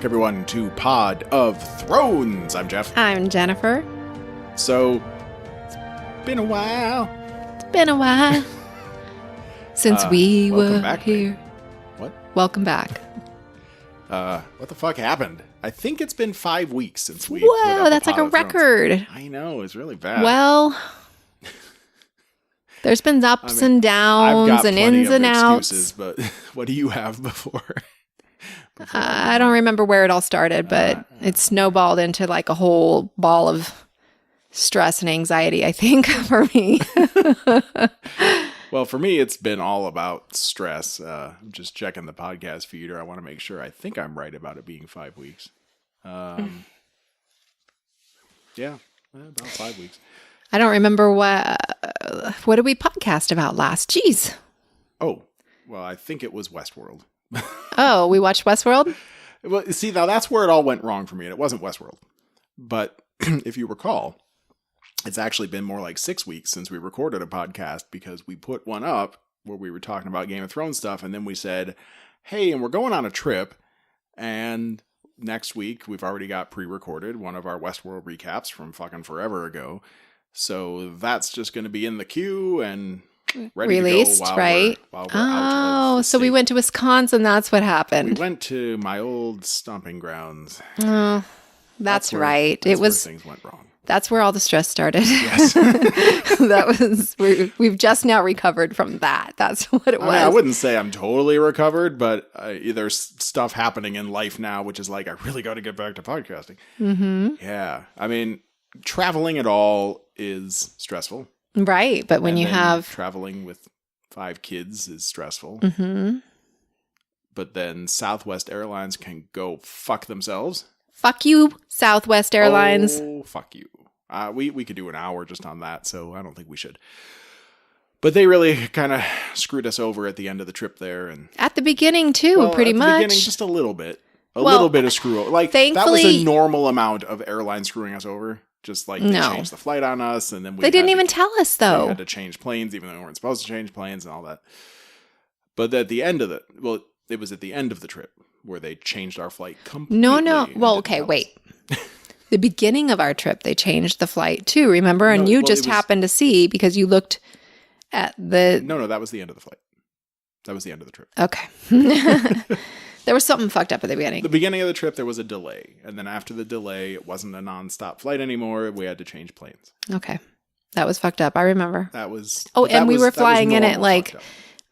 back, everyone, to Pod of Thrones. I'm Jeff. I'm Jennifer. So, it's been a while. Since we were back, here. mate. What? Welcome back. What the fuck happened? I think it's been 5 weeks since we put Whoa, up that's like a record. I know, it's really bad. Well, there's been ups and I've downs got and plenty ins of and excuses, outs. but what do you have before? I don't remember where it all started, but it snowballed into like a whole ball of stress and anxiety, I think, for me. Well, for me, it's been all about stress. I'm just checking the podcast feeder. I want to make sure. I think I'm right about it being 5 weeks. Yeah, about 5 weeks. I don't remember what did we podcast about last? Jeez. Oh, well, I think it was Westworld. Oh, we watched Westworld? Well, see, now that's where it all went wrong for me. And it wasn't Westworld. But if you recall, it's actually been more like 6 weeks since we recorded a podcast because we put one up where we were talking about Game of Thrones stuff. And then we said, hey, and we're going on a trip. And next week, we've already got pre-recorded one of our Westworld recaps from fucking forever ago. So that's just going to be in the queue and ready Released, to go right? while we're out of the so we state. went to Wisconsin. That's what happened. We went to my old stomping grounds. Oh, that's where- right. That's It was. where things went wrong. That's where all the stress started. Yes. We've just now recovered from that. That's what it was. I wouldn't say I'm totally recovered, but there's stuff happening in life now, which is like, I really got to get back to podcasting. Mm-hmm. Yeah. I mean, traveling at all is stressful. Right. But when And you then have. traveling with 5 kids is stressful. Mm-hmm. But then Southwest Airlines can go fuck themselves. Fuck you, Southwest Airlines. Oh, fuck you. We could do an hour just on that, so I don't think we should. But they really kind of screwed us over at the end of the trip there. And At the beginning, too, well, pretty at the much. beginning, just a little bit. A Well, little bit of screw over. Like, that was thankfully- a normal amount of airlines screwing us over. Just like they No. changed the flight on us, and then They didn't even tell tell us, We though. had to change planes, even though we weren't supposed to change planes and all that. But at the end of it was at the end of the trip where they changed our flight completely. No. and Well, didn't okay, tell us. wait. The beginning of our trip, they changed the flight, too, remember? And No, you well, just it was- happened to see because you looked at the... No, that was the end of the flight. That was the end of the trip. Okay. There was something fucked up at the beginning. The beginning of the trip, there was a delay. And then after the delay, it wasn't a nonstop flight anymore. We had to change planes. Okay. That was fucked up. I remember. That was... Oh, but that and we was- were that was flying in at normal like fucked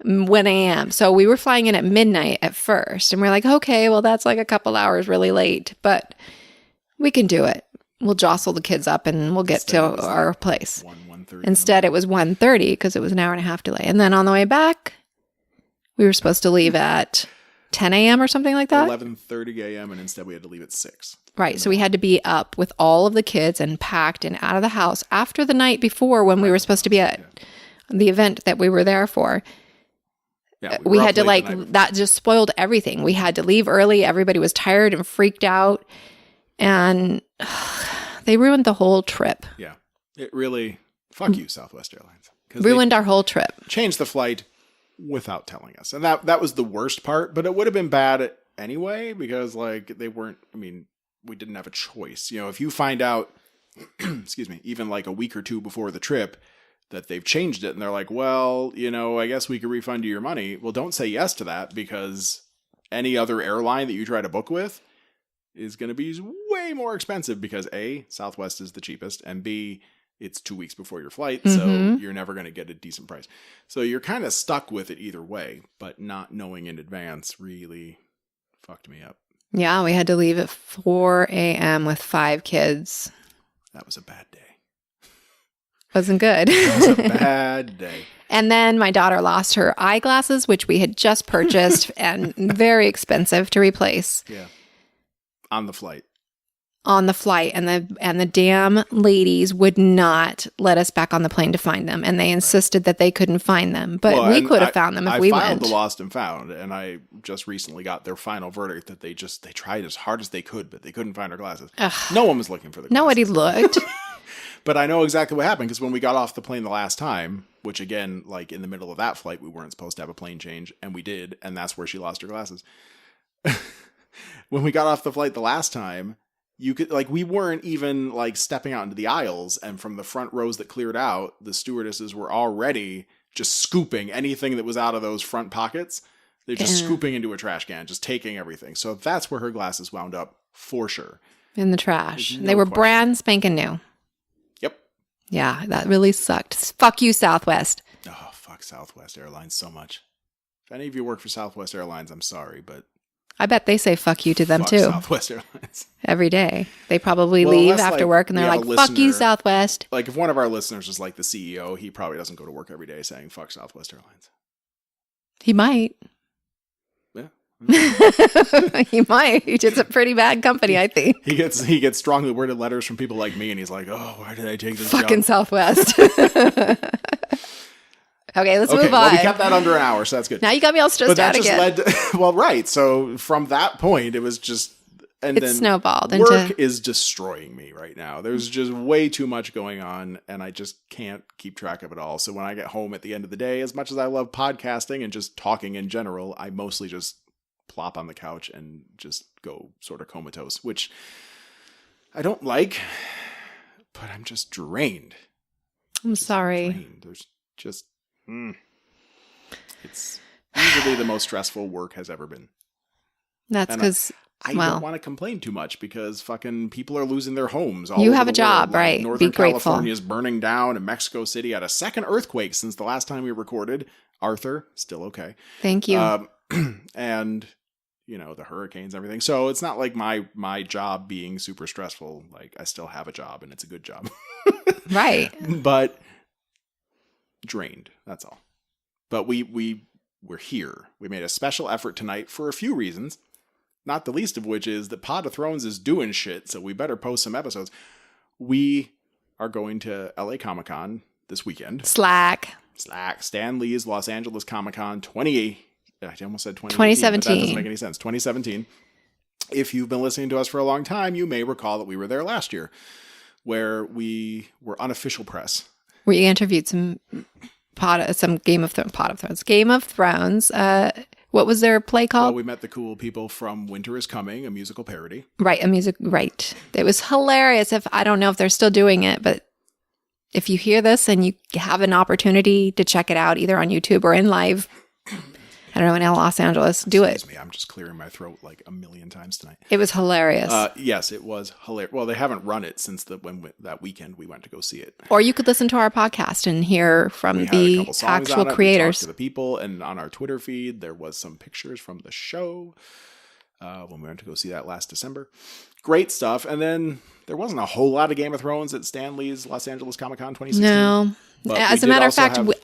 up. 1 a.m. So we were flying in at midnight at first. And we're like, okay, well, that's like a couple hours really late. But we can do it. We'll jostle the kids up and we'll get Instead, it to was our like place. 1:30. Instead, it was 1:30 because it was an hour and a half delay. And then on the way back, we were supposed to leave at 10 a.m. or something like that. 11:30 a.m. and instead we had to leave at 6. Right. So we had to be up with all of the kids and packed and out of the house after the night before when we were supposed to be at the event that we were there for. Yeah, We were had up to late the night before. that just spoiled everything. We had to leave early. Everybody was tired and freaked out. And they ruined the whole trip. Yeah. It really... Fuck you, Southwest Airlines. 'Cause Ruined our whole trip. they changed the flight without telling us. And that was the worst part, but it would have been bad anyway because, like, they weren't... I mean, we didn't have a choice. You know, if you find out, excuse me, even like a week or two before the trip that they've changed it and they're like, well, you know, I guess we could refund you your money. Well, don't say yes to that because any other airline that you try to book with is going to be way more expensive because A, Southwest is the cheapest, and B, it's 2 weeks before your flight, so Mhm. you're never going to get a decent price. So you're kind of stuck with it either way, but not knowing in advance really fucked me up. Yeah, we had to leave at 4 a.m. with 5 kids. That was a bad day. Wasn't good. That was a bad day. And then my daughter lost her eyeglasses, which we had just purchased and very expensive to replace Yeah. On the flight. on the flight. And the damn ladies would not let us back on the plane to find them. And they insisted that they couldn't find them. But Well, we and could have found them if I we filed went. the lost and found, and I just recently got their final verdict that they tried as hard as they could, but they couldn't find our glasses. Ugh. No one was looking for the glasses. Nobody looked. But I know exactly what happened because when we got off the plane the last time, which again, like in the middle of that flight, we weren't supposed to have a plane change, and we did, and that's where she lost her glasses. when we got off the flight the last time, you could like we weren't even like stepping out into the aisles, and from the front rows that cleared out, the stewardesses were already just scooping anything that was out of those front pockets. They're just scooping into a trash can, just taking everything. So that's where her glasses wound up for sure. In the trash. No they were question. brand spanking new. Yep. Yeah, that really sucked. Fuck you, Southwest. Oh, fuck Southwest Airlines so much. If any of you work for Southwest Airlines, I'm sorry, but I bet they say fuck you to them fuck too. Southwest Airlines. Every day. They probably Well, leave unless, after like, work and we they're have like, a fuck you, listener- Southwest. Like if one of our listeners is like the CEO, he probably doesn't go to work every day saying fuck Southwest Airlines. He might. Yeah. He might. It's a pretty bad company, I think. He gets strongly worded letters from people like me, and he's like, "Oh, why did I take this Fucking job?" Southwest. Okay, let's move on. Well, we kept that under an hour, so that's good. Now you got me all stressed But that out just again. led to, well, right. So from that point, it was just, and It then snowballed work into- is destroying me right now. There's just way too much going on, and I just can't keep track of it all. So when I get home at the end of the day, as much as I love podcasting and just talking in general, I mostly just plop on the couch and just go sort of comatose, which I don't like, but I'm just drained. I'm sorry. Drained. There's just, it's usually the most stressful work has ever been. That's And because, I well, don't want to complain too much because fucking people are losing their homes. You over have the a job, world. Like, right? Northern Be grateful. California is burning down, and Mexico City had a second earthquake since the last time we recorded. Arthur, still okay. thank you. And you know, the hurricanes, everything. So it's not like my job being super stressful. Like I still have a job and it's a good job. Right. But drained. That's all. But we're here. We made a special effort tonight for a few reasons. Not the least of which is that Pod of Thrones is doing shit, so we better post some episodes. We are going to LA Comic-Con this weekend. Slack. Stan Lee's Los Angeles Comic-Con 20. I almost said 2017. That doesn't make any sense. 2017. If you've been listening to us for a long time, you may recall that we were there last year, where we were unofficial press. We interviewed some Game of Thrones. Game of Thrones. What was their play Well, called? we met the cool people from Winter is Coming, a musical parody. Right, a music. Right. It was hilarious. I don't know if they're still doing it, but if you hear this and you have an opportunity to check it out, either on YouTube or in live, I don't know, in Los Angeles, do it. Excuse me, I'm just clearing my throat like a million times tonight. It was hilarious. Yes, it was hilarious. Well, they haven't run it since that weekend we went to go see it. Or you could listen to our podcast and hear from We had a the couple songs actual on it. We creators. talked to the people, and on our Twitter feed, there was some pictures from the show when we went to go see that last December. Great stuff. And then there wasn't a whole lot of Game of Thrones at Stan Lee's Los Angeles Comic-Con 2016. No. But As we a matter did of fact, also have-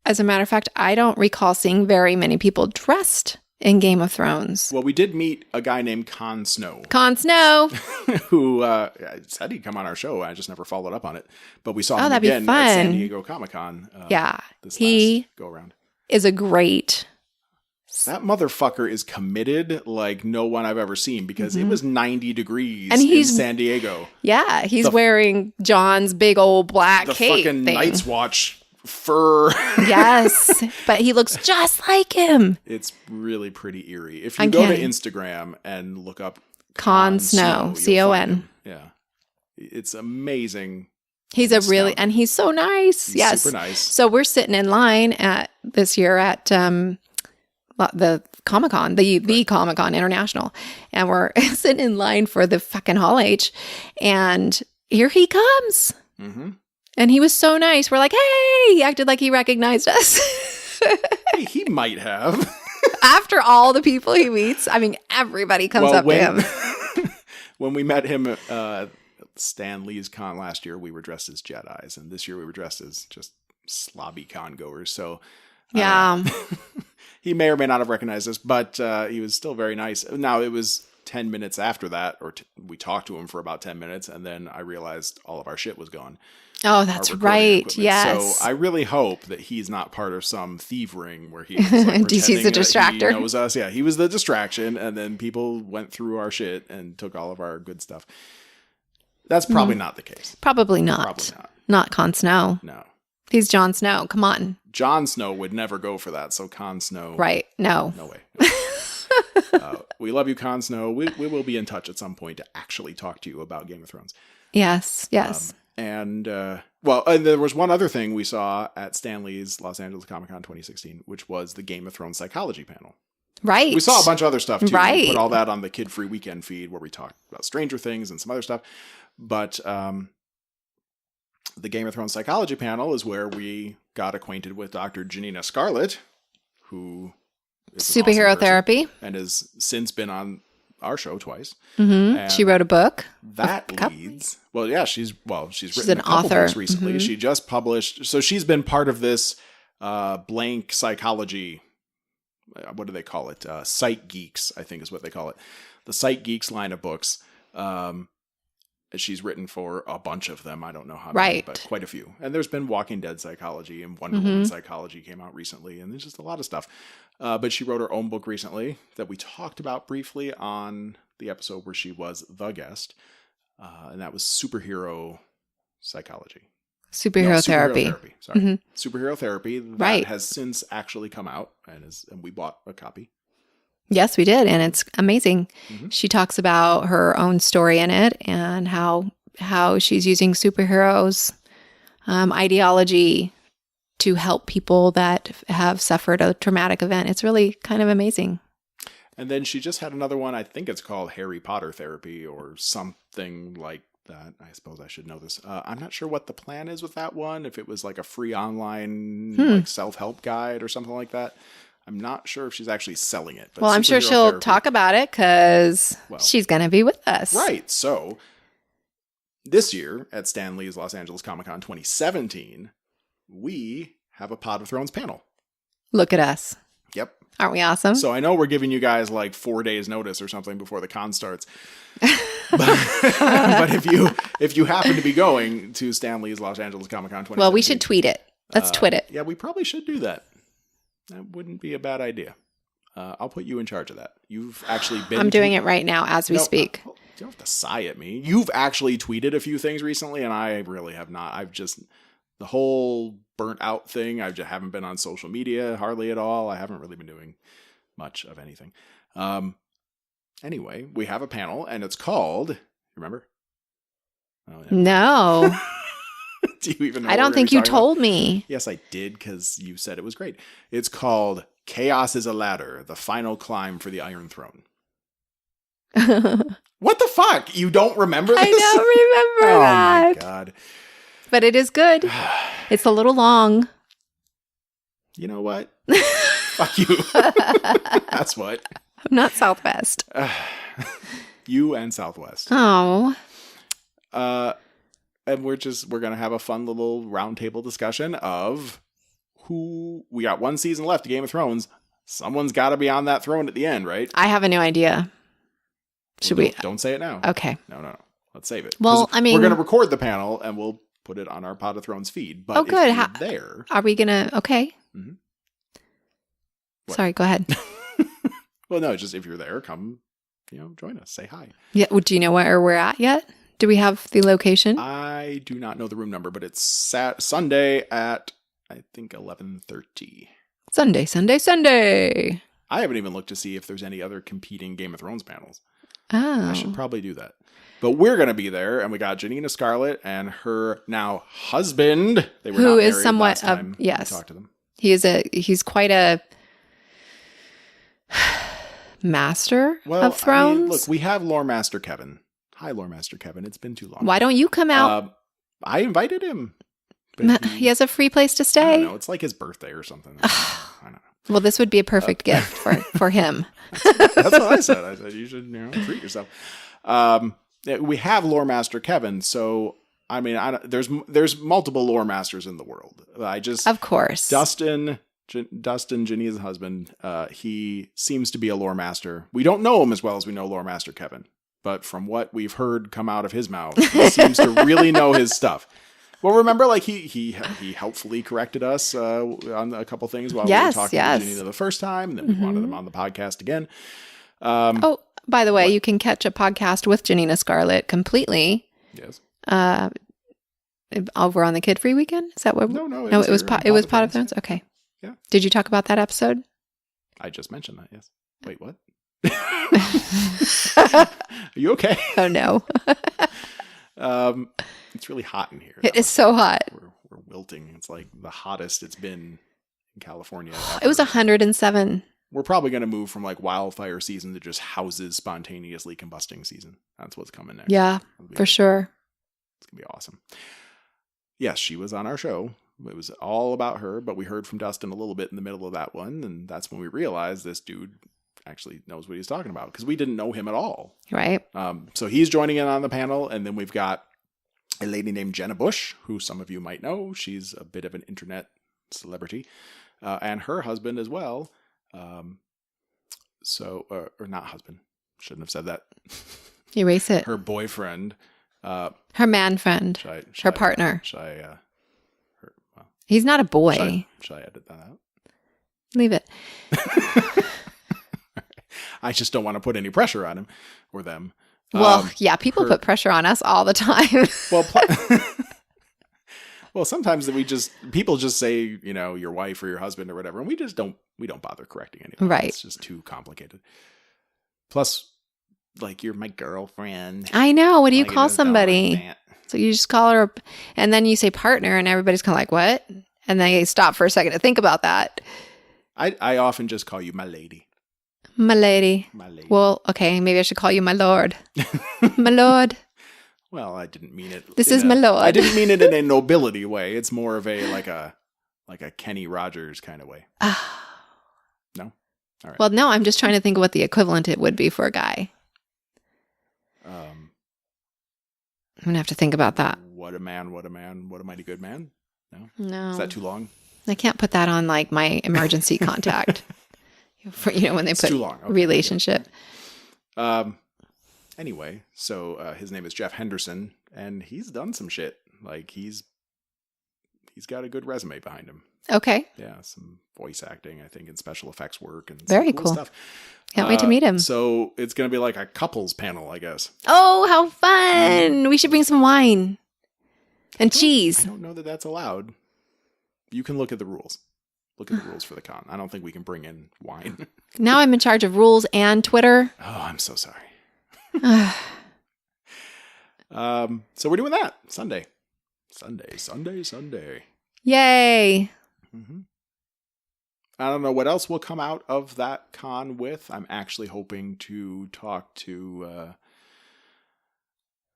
as a matter of fact, I don't recall seeing very many people dressed in Game of Thrones. Well, we did meet a guy named Con Snow, Con Snow. who said he'd come on our show. I just never followed up on it. But we saw him that'd be again at San fun. Diego Comic-Con. Yeah. This He last go-around. is a great. That motherfucker is committed like no one I've ever seen because it was 90 degrees And in he's- San Diego. Yeah, he's wearing John's big old black The cape fucking thing. Night's Watch fur. Yes, but he looks just like him. It's really pretty eerie. If you Uncanny. go to Instagram and look up Con Snow, you'll C-O-N. find him. Yeah. It's amazing. He's a really, and he's so nice. He's yes. super nice. So we're sitting in line at this year at the Comic-Con, the Comic-Con International. And we're sitting in line for the fucking Hall H. And here he comes. Mm-hmm. And he was so nice. We're like, hey, he acted like he recognized us. Hey, he might have. After all the people he meets, I mean, everybody comes up to him. When we met him at Stan Lee's con last year, we were dressed as Jedis. And this year we were dressed as just slobby con goers. So Yeah. he may or may not have recognized us, but he was still very nice. Now, it was 10 minutes after that, or we talked to him for about 10 minutes, and then I realized all of our shit was gone. Oh, that's Our recording right. equipment. Yes. So I really hope that he's not part of some thief ring where he's like DC's the pretending that distractor. He knows us. Yeah, he was the distraction, and then people went through our shit and took all of our good stuff. That's probably not the case. Probably not. Probably not. Not Con Snow. No. He's Jon Snow. Come on. Jon Snow would never go for that, so Con Snow. Right. No. No way. We love you, Con Snow. We will be in touch at some point to actually talk to you about Game of Thrones. Yes. And there was one other thing we saw at Stanley's Los Angeles Comic-Con 2016, which was the Game of Thrones psychology panel. Right. We saw a bunch of other stuff, too. Right. We put all that on the Kid Free Weekend feed where we talked about Stranger Things and some other stuff. But the Game of Thrones psychology panel is where we got acquainted with Dr. Janina Scarlett, who is an Superhero awesome person therapy. and has since been on our show twice. Mm-hmm. She wrote a book. That leads. Well, yeah, she's written an a couple author. books recently. Mm-hmm. She just published. So she's been part of this blank psychology. What do they call it? Psych Geeks, I think is what they call it. The Psych Geeks line of books. She's written for a bunch of them. I don't know how many, but quite a few. And there's been Walking Dead psychology and Wonder Woman psychology came out recently. And there's just a lot of stuff. But she wrote her own book recently that we talked about briefly on the episode where she was the guest. And that was superhero psychology. Superhero therapy. Sorry. Mm-hmm. Superhero therapy. That has since actually come out and we bought a copy. Yes, we did. And it's amazing. Mm-hmm. She talks about her own story in it and how she's using superheroes ideology to help people that have suffered a traumatic event. It's really kind of amazing. And then she just had another one. I think it's called Harry Potter therapy or something like that. I suppose I should know this. I'm not sure what the plan is with that one. If it was like a free online like self-help guide or something like that. I'm not sure if she's actually selling it. But well, I'm sure she'll talk about it because she's going to be with us. Right. So this year at Stan Lee's Los Angeles Comic-Con 2017, we have a Pod of Thrones panel. Look at us. Yep. Aren't we awesome? So I know we're giving you guys like 4 days notice or something before the con starts. but if you happen to be going to Stan Lee's Los Angeles Comic-Con 2017. Well, we should tweet it. Let's tweet it. Yeah, we probably should do that. That wouldn't be a bad idea. I'll put you in charge of that. You've actually been... I'm doing it right now as we speak. You don't have to sigh at me. You've actually tweeted a few things recently, and I really have not. I've just... The whole burnt out thing, I just haven't been on social media hardly at all. I haven't really been doing much of anything. Anyway, we have a panel, and it's called... Remember? Oh, yeah. No. Do you even know I don't think you told me. Yes, I did, because you said it was great. It's called Chaos is a Ladder, the Final Climb for the Iron Throne. What the fuck? You don't remember this? I don't remember that. Oh my God. But it is good. It's a little long. You know what? Fuck you. That's what. I'm not Southwest. You and Southwest. Oh. And we're going to have a fun little roundtable discussion of who... We got one season left of Game of Thrones. Someone's got to be on that throne at the end, right? I have a new idea. Should we... Don't say it now. Okay. No. Let's save it. Well, I mean... We're going to record the panel and we'll put it on our Pod of Thrones feed. But good. If you're there... Are we going to... Okay. Mm-hmm. Sorry, go ahead. Well, no, just if you're there, come, join us. Say hi. Yeah. Well, do you know where we're at yet? Do we have the location? I do not know the room number, but it's Sunday at, I think, 11:30. Sunday. I haven't even looked to see if there's any other competing Game of Thrones panels. Oh. I should probably do that. But we're going to be there, and we got Janina Scarlett and her now husband. They were who not is married somewhat last time yes. we talked to them. He's quite a master of Thrones. I mean, look, we have Lore Master Kevin. Hi, Lore Master Kevin. It's been too long. Why don't you come out? I invited him. He has a free place to stay. I don't know. It's like his birthday or something. I don't know. Well, this would be a perfect gift for him. That's what I said. I said you should treat yourself. We have Lore Master Kevin, so I mean, there's multiple Lore Masters in the world. Of course, Dustin, Janina's husband. He seems to be a Lore Master. We don't know him as well as we know Lore Master Kevin, but from what we've heard come out of his mouth, he seems to really know his stuff. Well, remember, like he helpfully corrected us on a couple things while we were talking to Janina the first time, and then we wanted him on the podcast again. By the way, you can catch a podcast with Janina Scarlett completely. Yes. Over on the Kid Free Weekend. Is that what? No. It was Pod of Thrones. Okay. Yeah. Did you talk about that episode? I just mentioned that. Yes. Wait, what? Are you okay? Oh no. It's really hot in here. It is so hot. We're wilting. It's like the hottest it's been in California. It was 107. We're probably going to move from like wildfire season to just houses spontaneously combusting season. That's what's coming next. Yeah, for sure. It's going to be awesome. Yes, she was on our show. It was all about her, but we heard from Dustin a little bit in the middle of that one. And that's when we realized this dude actually knows what he's talking about because we didn't know him at all. Right. So he's joining in on the panel. And then we've got a lady named Jenna Bush, who some of you might know. She's a bit of an internet celebrity. And her husband as well. Or not husband. Shouldn't have said that. Erase it. Her boyfriend. Her man friend. Her partner. He's not a boy. Should I edit that out? Leave it. I just don't want to put any pressure on him or them. Well, yeah, people put pressure on us all the time. Well, sometimes people just say, you know, your wife or your husband or whatever, and we don't bother correcting anyone. Right. It's just too complicated. Plus, like, you're my girlfriend. I know. What do you call somebody? So you just call her, and then you say partner, and everybody's kind of like, what? And they stop for a second to think about that. I often just call you my lady. My lady. My lady. Well, okay, maybe I should call you my lord. My lord. Well, I didn't mean it. This is my lord. I didn't mean it in a nobility way. It's more of a like a Kenny Rogers kind of way. No? All right. Well, no, I'm just trying to think of what the equivalent it would be for a guy. I'm going to have to think about that. What a man, what a man, what a mighty good man. No. Is that too long? I can't put that on like my emergency contact. For, you know, when they put too long. Okay. Relationship. Anyway, so his name is Jeff Henderson, and he's done some shit. Like he's got a good resume behind him. Okay. Yeah, some voice acting, I think, and special effects work and very cool cool stuff. Can't wait to meet him. So it's going to be like a couples panel, I guess. Oh, how fun! We should bring some wine and cheese. I don't know that that's allowed. You can look at the rules. Look at the rules for the con. I don't think we can bring in wine. Now I'm in charge of rules and Twitter. Oh, I'm so sorry. So we're doing that Sunday. Yay. Mm-hmm. I don't know what else will come out of that con with. I'm actually hoping to talk to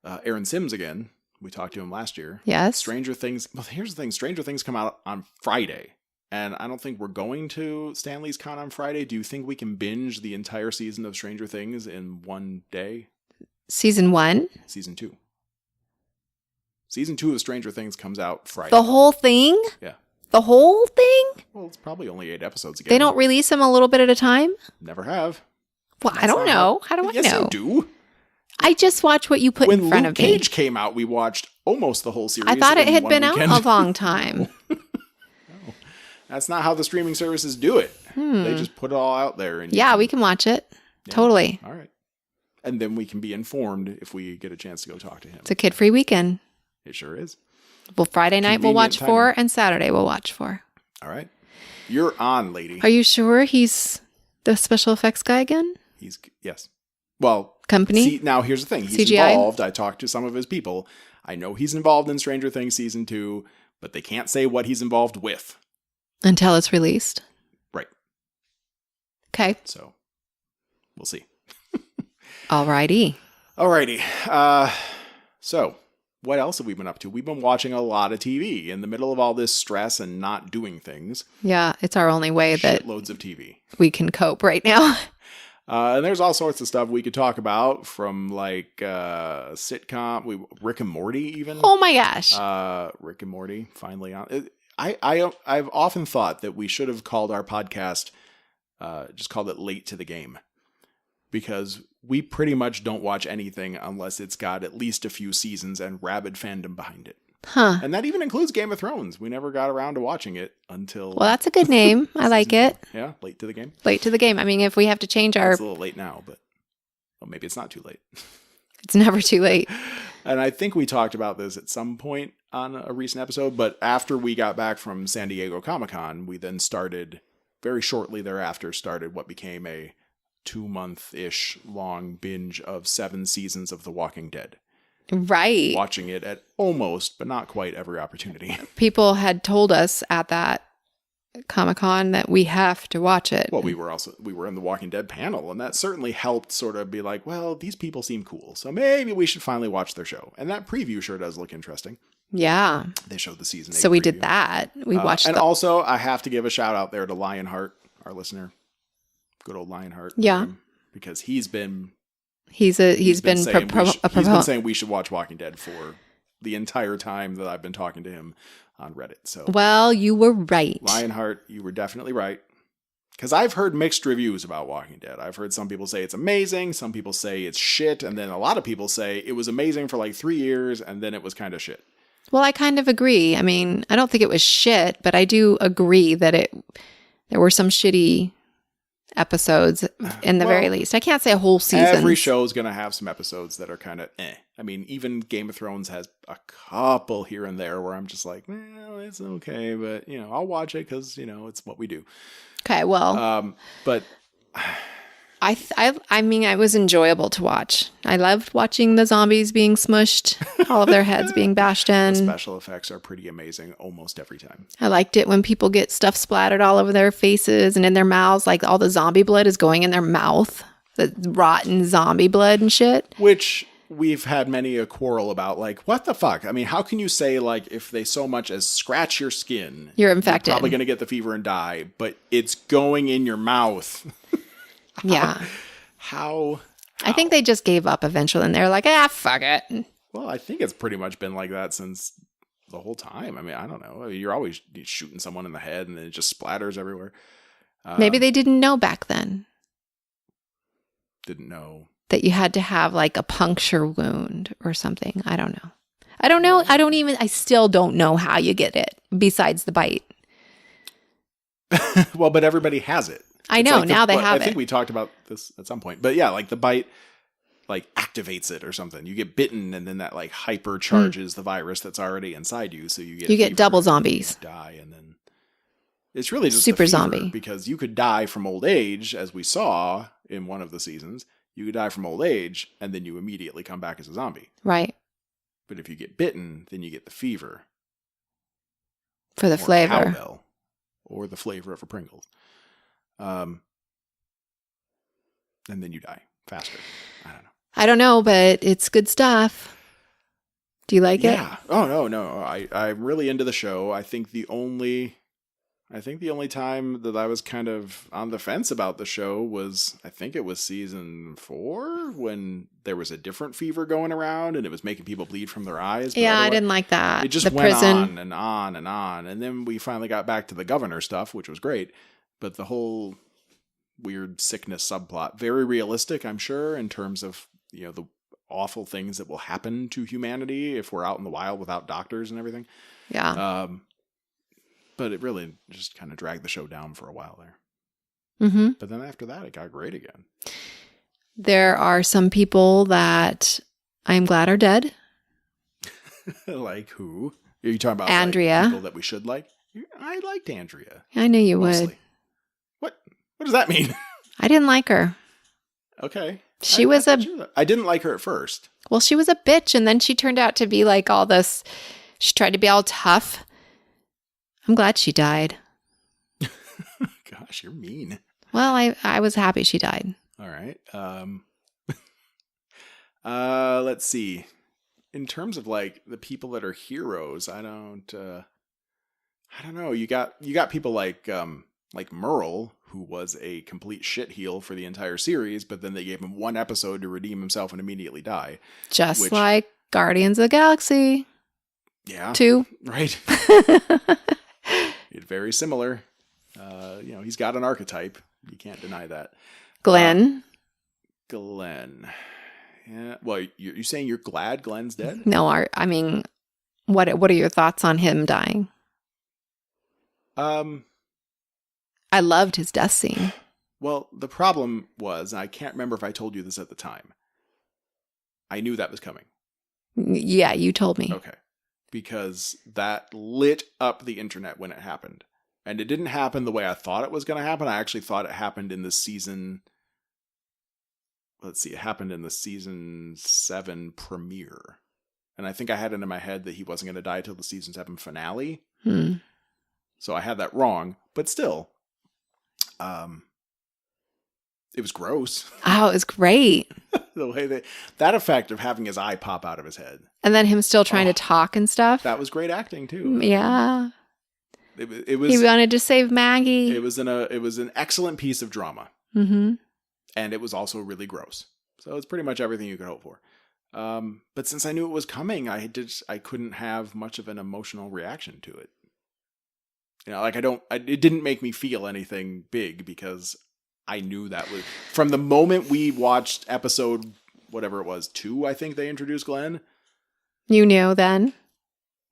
Aaron Sims again. We talked to him last year. Yes. Stranger Things. Well, here's the thing. Stranger Things come out on Friday. And I don't think we're going to Stanley's Con on Friday. Do you think we can binge the entire season of Stranger Things in one day? Season 1? Season 2. Season 2 of Stranger Things comes out Friday. The whole thing? Yeah. The whole thing? Well, it's probably only 8 episodes again. They don't release them a little bit at a time? Never have. Well, I don't know. How do I know? Yes, you do. I just watch what you put in front of me. When Luke Cage came out, we watched almost the whole series. I thought it had been weekend. out a long time. No. That's not how the streaming services do it. They just put it all out there. And yeah, we can watch it. Yeah. Totally. All right. And then we can be informed if we get a chance to go talk to him. It's a kid-free weekend. It sure is. Well, Friday night we'll watch 4 and Saturday we'll watch 4. All right. You're on, lady. Are you sure he's the special effects guy again? Yes. Well, company? See, now here's the thing. He's CGI? Involved. I talked to some of his people. I know he's involved in Stranger Things Season 2, but they can't say what he's involved with. Until it's released. Right. Okay. So, we'll see. Alrighty. So, what else have we been up to? We've been watching a lot of TV in the middle of all this stress and not doing things. Yeah, it's our only way that Shitloads of TV. We can cope right now. And there's all sorts of stuff we could talk about, from like sitcom, Rick and Morty even. Oh my gosh. Rick and Morty finally on. I've often thought that we should have called our podcast, just called it Late to the Game, because we pretty much don't watch anything unless it's got at least a few seasons and rabid fandom behind it. Huh. And that even includes Game of Thrones. We never got around to watching it until... Well, that's a good name. I like it. Yeah, Late to the Game. Late to the game. I mean, if we have to change our... It's a little late now, but maybe it's not too late. It's never too late. And I think we talked about this at some point on a recent episode, but after we got back from San Diego Comic-Con, we then started, very shortly thereafter, what became a 2-month-ish long binge of 7 seasons of The Walking Dead. Right. Watching it at almost, but not quite every opportunity. People had told us at that Comic-Con that we have to watch it. Well, we were in the Walking Dead panel, and that certainly helped sort of be like, well, these people seem cool, so maybe we should finally watch their show. And that preview sure does look interesting. Yeah. They showed the season 8 So we preview. did that. We watched and also, I have to give a shout out there to Lionheart, our listener. Good old Lionheart. Yeah. Because he's been He's been he's been saying we should watch Walking Dead for the entire time that I've been talking to him on Reddit. So, well, you were right. Lionheart, you were definitely right. Because I've heard mixed reviews about Walking Dead. I've heard some people say it's amazing, some people say it's shit, and then a lot of people say it was amazing for like 3 years, and then it was kind of shit. Well, I kind of agree. I mean, I don't think it was shit, but I do agree that there were some shitty episodes in the very least. I can't say a whole season. Every show is going to have some episodes that are kind of eh. I mean, even Game of Thrones has a couple here and there where I'm just like, well, it's okay, but, I'll watch it because, it's what we do. Okay, well. But I mean, it was enjoyable to watch. I loved watching the zombies being smushed, all of their heads being bashed in. The special effects are pretty amazing almost every time. I liked it when people get stuff splattered all over their faces and in their mouths, like all the zombie blood is going in their mouth. The rotten zombie blood and shit. Which we've had many a quarrel about, like, what the fuck? I mean, how can you say, like, if they so much as scratch your skin, you're infected. You're probably going to get the fever and die, but it's going in your mouth. Yeah. How? I think they just gave up eventually and they're like, fuck it. Well, I think it's pretty much been like that since the whole time. I mean, I don't know. You're always shooting someone in the head and then it just splatters everywhere. Maybe they didn't know back then. Didn't know. That you had to have like a puncture wound or something. I don't know. I still don't know how you get it besides the bite. Well, but everybody has it. I know. Like now they have it. I think we talked about this at some point. But yeah, like the bite like activates it or something. You get bitten and then that like hypercharges the virus that's already inside you. So you get double zombies. You die and then it's really just super a fever zombie. Because you could die from old age, as we saw in one of the seasons. You could die from old age and then you immediately come back as a zombie. Right. But if you get bitten, then you get the fever. For the flavor. Cowbell, or the flavor of a Pringles. And then you die faster. I don't know, but it's good stuff. Do you like it? Yeah. Oh, no. I'm really into the show. I think the only time that I was kind of on the fence about the show was, I think it was season 4 when there was a different fever going around and it was making people bleed from their eyes. Yeah, I didn't like that. It just went on and on and on. And then we finally got back to the governor stuff, which was great. But the whole weird sickness subplot, very realistic, I'm sure, in terms of, the awful things that will happen to humanity if we're out in the wild without doctors and everything. Yeah. But it really just kind of dragged the show down for a while there. Mm-hmm. But then after that, it got great again. There are some people that I'm glad are dead. Like who? Are you talking about Andrea? Like people that we should like? I liked Andrea. I knew you mostly. would. What does that mean? I didn't like her. Okay. I didn't like her at first. Well, she was a bitch, and then she turned out to be like all this. She tried to be all tough. I'm glad she died. Gosh, you're mean. Well, I was happy she died. All right. Let's see. In terms of like the people that are heroes, I don't know. You got people like Merle, who was a complete shitheel for the entire series, but then they gave him one episode to redeem himself and immediately die. Just like Guardians of the Galaxy. Yeah. 2. Right. It's very similar. He's got an archetype. You can't deny that. Glenn. Yeah. Well, you're saying you're glad Glenn's dead? No, I mean, what are your thoughts on him dying? I loved his death scene. Well, the problem was, I can't remember if I told you this at the time. I knew that was coming. Yeah, you told me. Okay. Because that lit up the internet when it happened. And it didn't happen the way I thought it was going to happen. I actually thought it happened in the season let's see, it happened in the season 7 premiere. And I think I had it in my head that he wasn't going to die till the season 7 finale. So I had that wrong, but still, it was gross. Oh, it was great. The way that effect of having his eye pop out of his head. And then him still trying to talk and stuff. That was great acting too. Yeah. It was. He wanted to save Maggie. It was an excellent piece of drama. Mm-hmm. And it was also really gross. So it's pretty much everything you could hope for. But since I knew it was coming, I couldn't have much of an emotional reaction to it. You know, like it didn't make me feel anything big because I knew that was from the moment we watched episode, whatever it was, 2, I think they introduced Glenn. You knew then?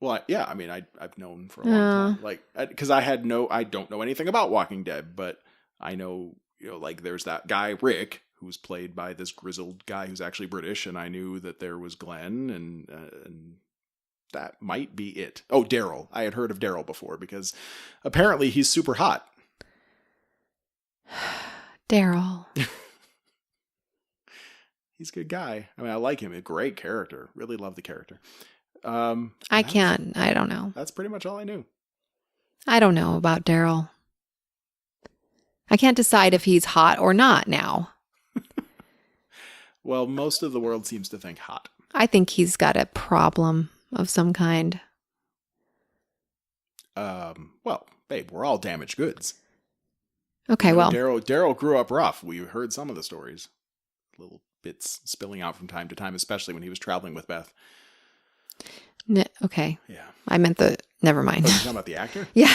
Well, yeah, I mean, I've known for a long time. Like, because I don't know anything about Walking Dead, but I know, you know, like there's that guy, Rick, who's played by this grizzled guy who's actually British, and I knew that there was Glenn, and that might be it. Oh, Daryl. I had heard of Daryl before because apparently he's super hot. Daryl. He's a good guy. I mean, I like him. A great character. Really love the character. I don't know. That's pretty much all I knew. I don't know about Daryl. I can't decide if he's hot or not now. Well, most of the world seems to think hot. I think he's got a problem of some kind. Well, babe, we're all damaged goods. Okay, well. Daryl grew up rough. We heard some of the stories. Little bits spilling out from time to time, especially when he was traveling with Beth. Okay. Yeah. I meant never mind. Oh, you're talking about the actor? Yeah.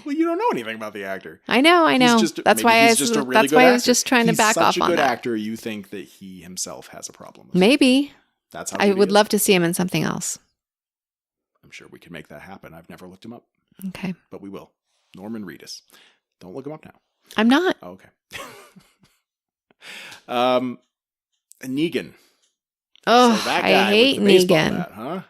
Well, you don't know anything about the actor. I know. That's why I was just trying to back off on that. He's such a good actor, you think that he himself has a problem. Maybe. That's how I would love to see him in something else. I'm sure we can make that happen. I've never looked him up. Okay. But we will. Norman Reedus. Don't look him up now. I'm not. Oh, okay. Negan. Oh, So that guy I hate with the baseball Negan. bat, huh?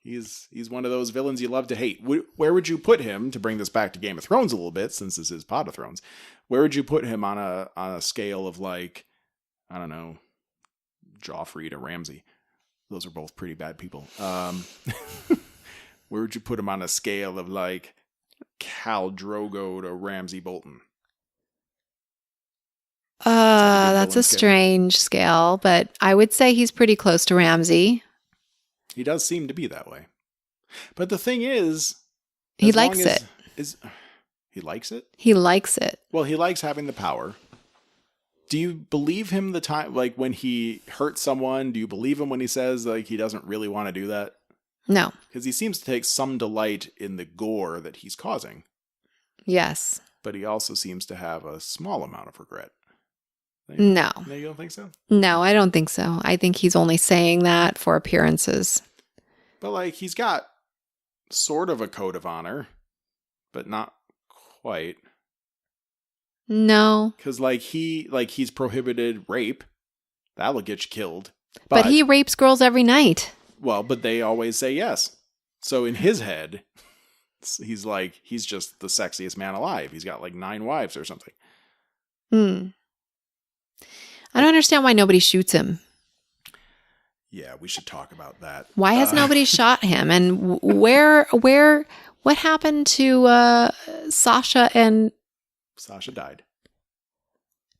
He's one of those villains you love to hate. Where would you put him, to bring this back to Game of Thrones a little bit, since this is Pod of Thrones? Where would you put him on a scale of, like, I don't know, Joffrey to Ramsay? Those are both pretty bad people. Where would you put him on a scale of, like, Khal Drogo to Ramsay Bolton? That's a strange scale, but I would say he's pretty close to Ramsay. He does seem to be that way. But the thing is, he likes it. He likes it? He likes it. Well, he likes having the power. Do you believe him the time, like when he hurts someone, do you believe him when he says like he doesn't really want to do that? No. Because he seems to take some delight in the gore that he's causing. Yes. But he also seems to have a small amount of regret. No. No, you don't think so? No, I don't think so. I think he's only saying that for appearances. But like he's got sort of a code of honor, but not quite. No. Because he's prohibited rape. That'll get you killed. But he rapes girls every night. Well, but they always say yes. So in his head, he's just the sexiest man alive. He's got like 9 wives or something. I don't understand why nobody shoots him. Yeah, we should talk about that. Why has nobody shot him? And what happened to Sasha and... Sasha died.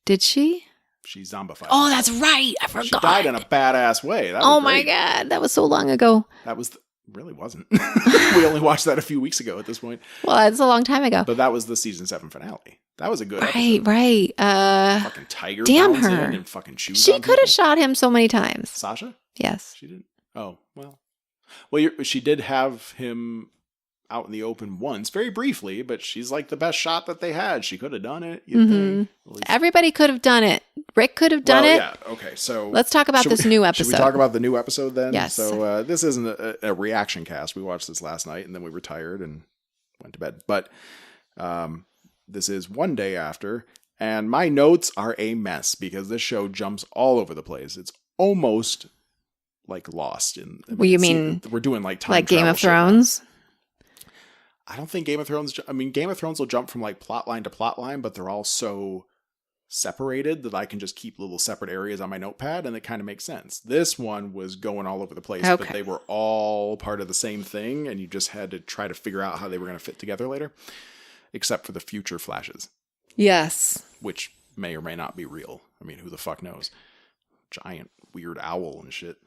Did she? She zombified. Oh, that's right. I forgot. She died in a badass way. That was oh my great. God. That was so long ago. That was... really wasn't. We only watched that a few weeks ago at this point. Well, it's a long time ago. But that was the season 7 finale. That was a good episode. Right. Fucking tiger damn bounds her. in and fucking shoes. She could have shot him so many times. Sasha? Yes. She didn't. Oh, well. Well, she did have him out in the open once, very briefly, but she's like the best shot that they had. She could have done it. You'd think. Everybody could have done it. Rick could have done it. Yeah. Okay. So let's talk about this new episode. Should we talk about the new episode then? Yes. So this isn't a reaction cast. We watched this last night and then we retired and went to bed. But this is one day after, and my notes are a mess because this show jumps all over the place. It's almost like Lost. You mean we're doing like time like Game of travel Thrones? I don't think Game of Thrones. I mean, Game of Thrones will jump from like plot line to plot line, but they're all so separated that I can just keep little separate areas on my notepad, and it kind of makes sense. This one was going all over the place, Okay. but they were all part of the same thing, and you just had to try to figure out how they were going to fit together later, except for the future flashes, Yes. which may or may not be real. I mean, who the fuck knows? Giant weird owl and shit.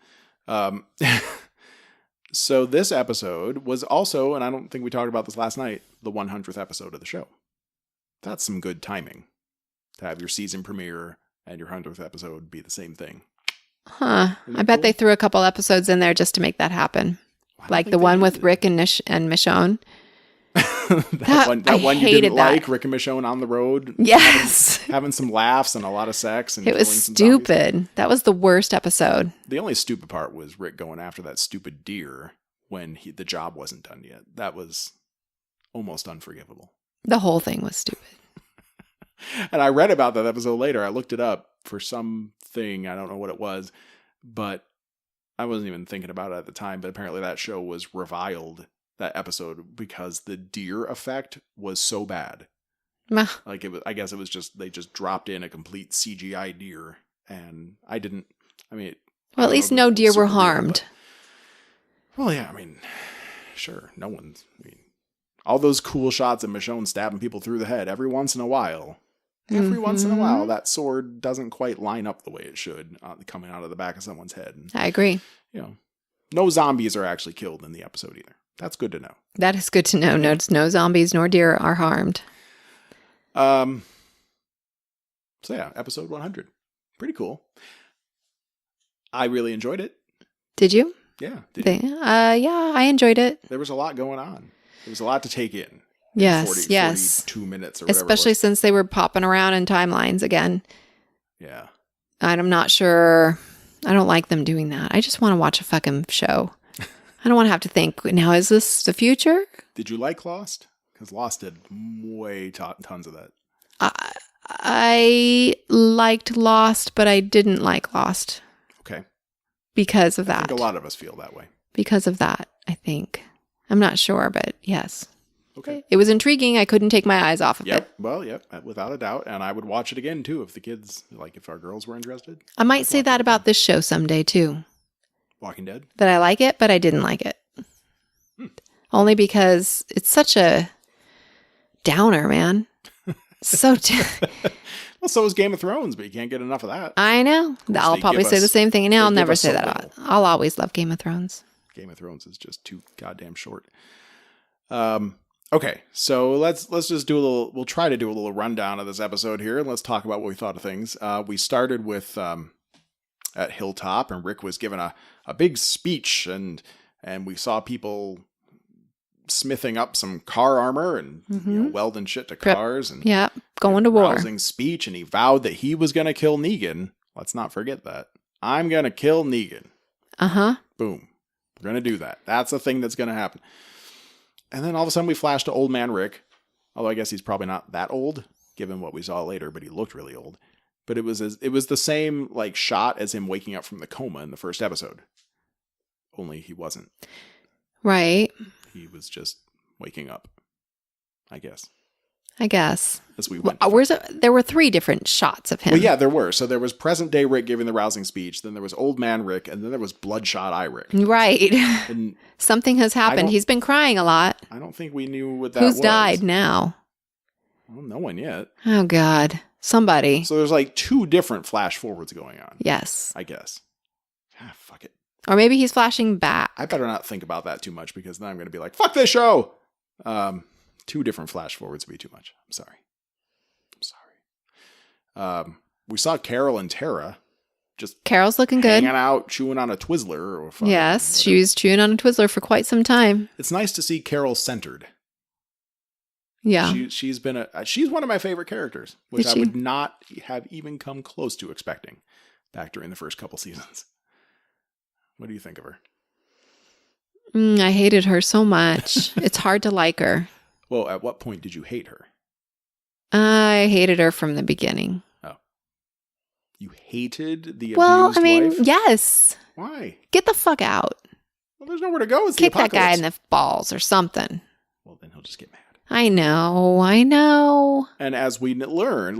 So this episode was also, and I don't think we talked about this last night, the 100th episode of the show. That's some good timing to have your season premiere and your 100th episode be the same thing. Huh. Isn't I that bet cool? they threw a couple episodes in there just to make that happen. I don't Like think the they one with did. Rick and Michonne. that one I you hated didn't that. like, Rick and Michonne on the road. Yes. Having some laughs and a lot of sex. And It was killing some zombies. stupid. That was the worst episode. The only stupid part was Rick going after that stupid deer when the job wasn't done yet. That was almost unforgivable. The whole thing was stupid. And I read about that episode later. I looked it up for something. I don't know what it was, but I wasn't even thinking about it at the time. But apparently that show was reviled, that episode, because the deer effect was so bad. Meh. Like I guess it was just, they just dropped in a complete CGI deer. And I mean, Well, I at don't least know no if it was deer were super real, harmed. but- well, yeah, I mean, sure. No one's, all those cool shots of Michonne stabbing people through the head every once in a while. Every once in a while, that sword doesn't quite line up the way it should coming out of the back of someone's head. And, I agree. no zombies are actually killed in the episode either. That's good to know. That is good to know. No zombies nor deer are harmed. So yeah, episode 100. Pretty cool. I really enjoyed it. Did you? Yeah. Did you? Yeah, I enjoyed it. There was a lot going on. There was a lot to take in. Yes, yes. 42 minutes or whatever. Especially since they were popping around in timelines again. Yeah. And I'm not sure. I don't like them doing that. I just want to watch a fucking show. I don't want to have to think, now, is this the future? Did you like Lost? Because Lost did way tons of that. I liked Lost, but I didn't like Lost Okay. because of I that. think a lot of us feel that way. Because of that, I think. I'm not sure, but yes. Okay. It was intriguing. I couldn't take my eyes off of it. Yep. Well, yep. Without a doubt. And I would watch it again, too, if the kids, if our girls were interested. I might I'd say watch that it about again. this show someday, too. Walking Dead? That I like it, but I didn't like it. Only because it's such a downer, man. So Well, so is Game of Thrones, but you can't get enough of that. I know. I'll they probably give say the us- same thing, and they I'll give never us say so that. little. I'll always love Game of Thrones. Game of Thrones is just too goddamn short. Okay, so let's just do we'll try to do a little rundown of this episode here, and let's talk about what we thought of things. We started with at Hilltop, and Rick was given a big speech, and we saw people smithing up some car armor and welding shit to cars, and Yeah, going to war. rousing speech, and he vowed that he was going to kill Negan. Let's not forget that. I'm going to kill Negan. Uh-huh. Boom. We're going to do that. That's the thing that's going to happen. And then all of a sudden we flash to old man Rick. Although I guess he's probably not that old, given what we saw later, but he looked really old. But it was the same shot as him waking up from the coma in the first episode. Only he wasn't. Right. He was just waking up, I guess. As we Well, went. there were 3 different shots of him. Well, yeah, there were. So there was present day Rick giving the rousing speech. Then there was old man Rick. And then there was bloodshot eye Rick. Right. And Something has happened. He's been crying a lot. I don't think we knew what that was. Who's died now? Well, no one yet. Oh, God. Somebody. So there's 2 different flash forwards going on. Yes. I guess. Fuck it. Or maybe he's flashing back. I better not think about that too much because then I'm going to be like, fuck this show. 2 different flash forwards would be too much. I'm sorry. We saw Carol and Tara just Carol's looking good. hanging out, chewing on a Twizzler. Or fucking Yes, whatever. she was chewing on a Twizzler for quite some time. It's nice to see Carol centered. Yeah. She's one of my favorite characters, which Is I she? would not have even come close to expecting back during the first couple seasons. What do you think of her? I hated her so much. It's hard to like her. Well, at what point did you hate her? I hated her from the beginning. Oh. You hated the Well, abused I mean, wife? yes. Why? Get the fuck out. Well, there's nowhere to go. It's Kick the that guy apocalypse. in the balls or something. Well, then he'll just get mad. I know. And as we learned,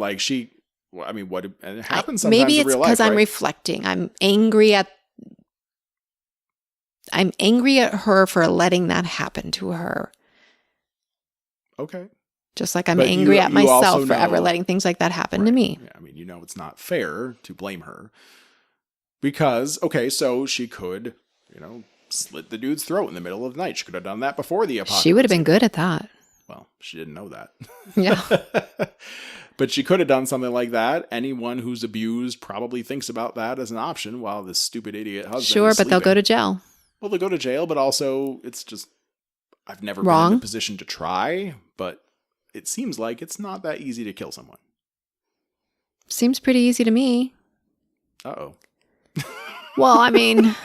Well, I mean, and it happens sometimes maybe in it's real life, because I'm right? reflecting. I'm angry at her for letting that happen to her. Okay. Just like I'm But angry at you myself also for ever know- letting things like that happen to Right. me. Yeah, I mean, it's not fair to blame her because, okay, so she could, slit the dude's throat in the middle of the night. She could have done that before the apocalypse. She would have been good at that. Well, she didn't know that. Yeah. But she could have done something like that. Anyone who's abused probably thinks about that as an option while this stupid idiot husband Sure, is but they'll go sleeping. to jail. Well, they'll go to jail, but also it's just, I've never been Wrong. in a position to try, but it seems like it's not that easy to kill someone. Seems pretty easy to me. Uh-oh. Well, I mean,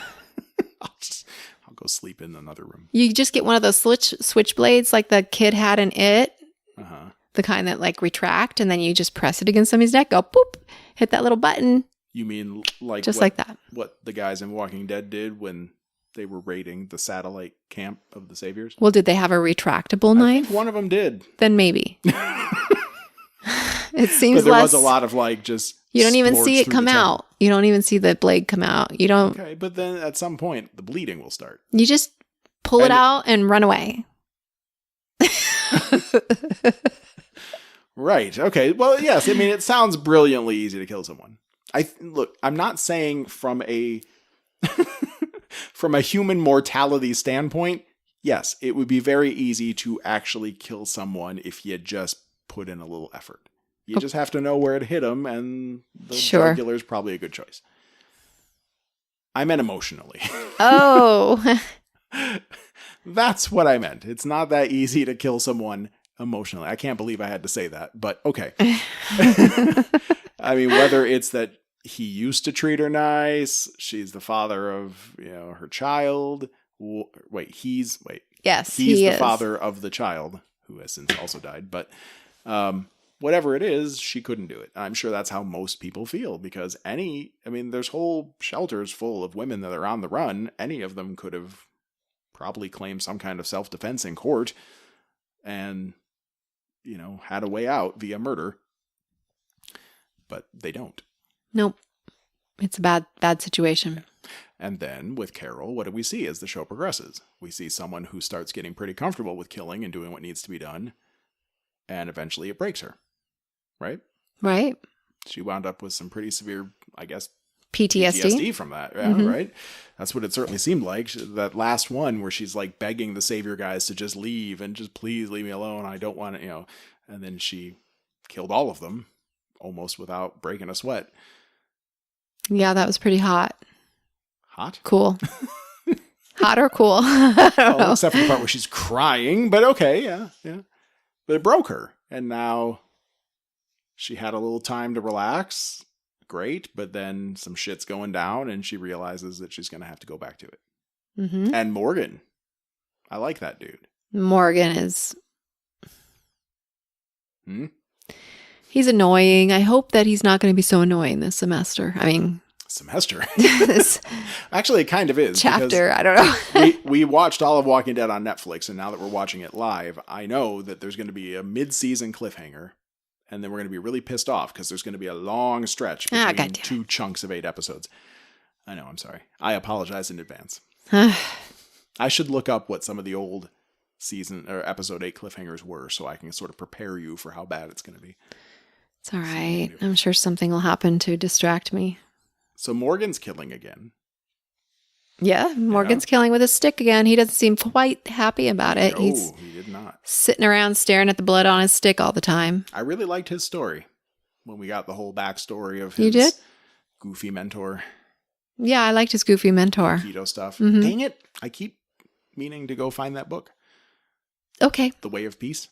I'll go sleep in another room. you just get one of those switchblades like the kid had in It, Uh-huh. the kind that like retract, and then you just press it against somebody's neck, go poop, hit that little button, You mean like just what, like that. what the guys in Walking Dead did when they were raiding the satellite camp of the Saviors? Well, did they have a retractable I knife? think one of them did. Then maybe. It seems But there less. was a lot of like just You don't even splorts see it through come the tent. out. You don't even see the blade come out. You don't. Okay, but then at some point the bleeding will start. You just pull it And- out and run away. Right. Okay. Well, yes. I mean, it sounds brilliantly easy to kill someone. Look, I'm not saying from a from a human mortality standpoint, yes, it would be very easy to actually kill someone if you just put in a little effort. You just have to know where to hit them, and the Sure. jugular is probably a good choice. I meant emotionally. Oh, That's what I meant. It's not that easy to kill someone emotionally. I can't believe I had to say that, but okay. I mean, whether it's that he used to treat her nice, she's the father of, her child. He's yes, the is. father of the child who has since also died, but whatever it is, she couldn't do it. I'm sure that's how most people feel because there's whole shelters full of women that are on the run. Any of them could have probably claimed some kind of self-defense in court and, had a way out via murder. But they don't. Nope. It's a bad situation. And then with Carol, what do we see as the show progresses? We see someone who starts getting pretty comfortable with killing and doing what needs to be done. And eventually it breaks her. Right? Right. She wound up with some pretty severe, I guess, PTSD. PTSD from that. Yeah, right? That's what it certainly seemed like. That last one where she's like begging the Savior guys to just leave and just please leave me alone. I don't want to, And then she killed all of them almost without breaking a sweat. Yeah, that was pretty hot. Hot? Cool. Hot or cool? I don't know. Except for the part where she's crying, but okay, yeah. But it broke her, and now she had a little time to relax. Great, but then some shit's going down, and she realizes that she's going to have to go back to it. Mm-hmm. And Morgan, I like that dude. Morgan is... Hmm? He's annoying. I hope that he's not going to be so annoying this semester. I mean... Semester. This Actually, it kind of is. chapter, I don't know. we watched all of Walking Dead on Netflix, and now that we're watching it live, I know that there's going to be a mid-season cliffhanger, and then we're going to be really pissed off because there's going to be a long stretch between goddamn. 2 chunks of 8 episodes. I know, I'm sorry. I apologize in advance. I should look up what some of the old season or episode 8 cliffhangers were so I can sort of prepare you for how bad it's going to be. It's all right. I'm sure something will happen to distract me. So Morgan's killing again. Yeah, Morgan's killing with a stick again. He doesn't seem quite happy about it. No, He's he did not. sitting around staring at the blood on his stick all the time. I really liked his story when we got the whole backstory of You his did? goofy mentor, Yeah, I liked his goofy mentor. keto stuff. Mhm. Dang it. I keep meaning to go find that book, Okay. The Way of Peace.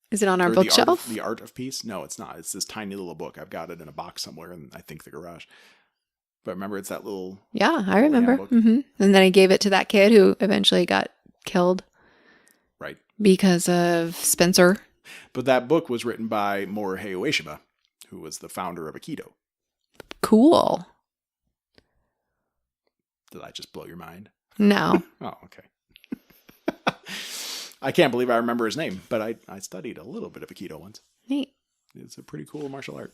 Is it on our Or bookshelf? The Art of Peace? No, it's not. It's this tiny little book. I've got it in a box somewhere in, I think, the garage. But remember, it's that little... Yeah, I remember. handbook. And then he gave it to that kid who eventually got killed Right. because of Spencer. But that book was written by Morihei Ueshiba, who was the founder of Aikido. Cool. Did I just blow your mind? No. Oh, okay. I can't believe I remember his name, but I studied a little bit of Aikido once. Neat. It's a pretty cool martial art.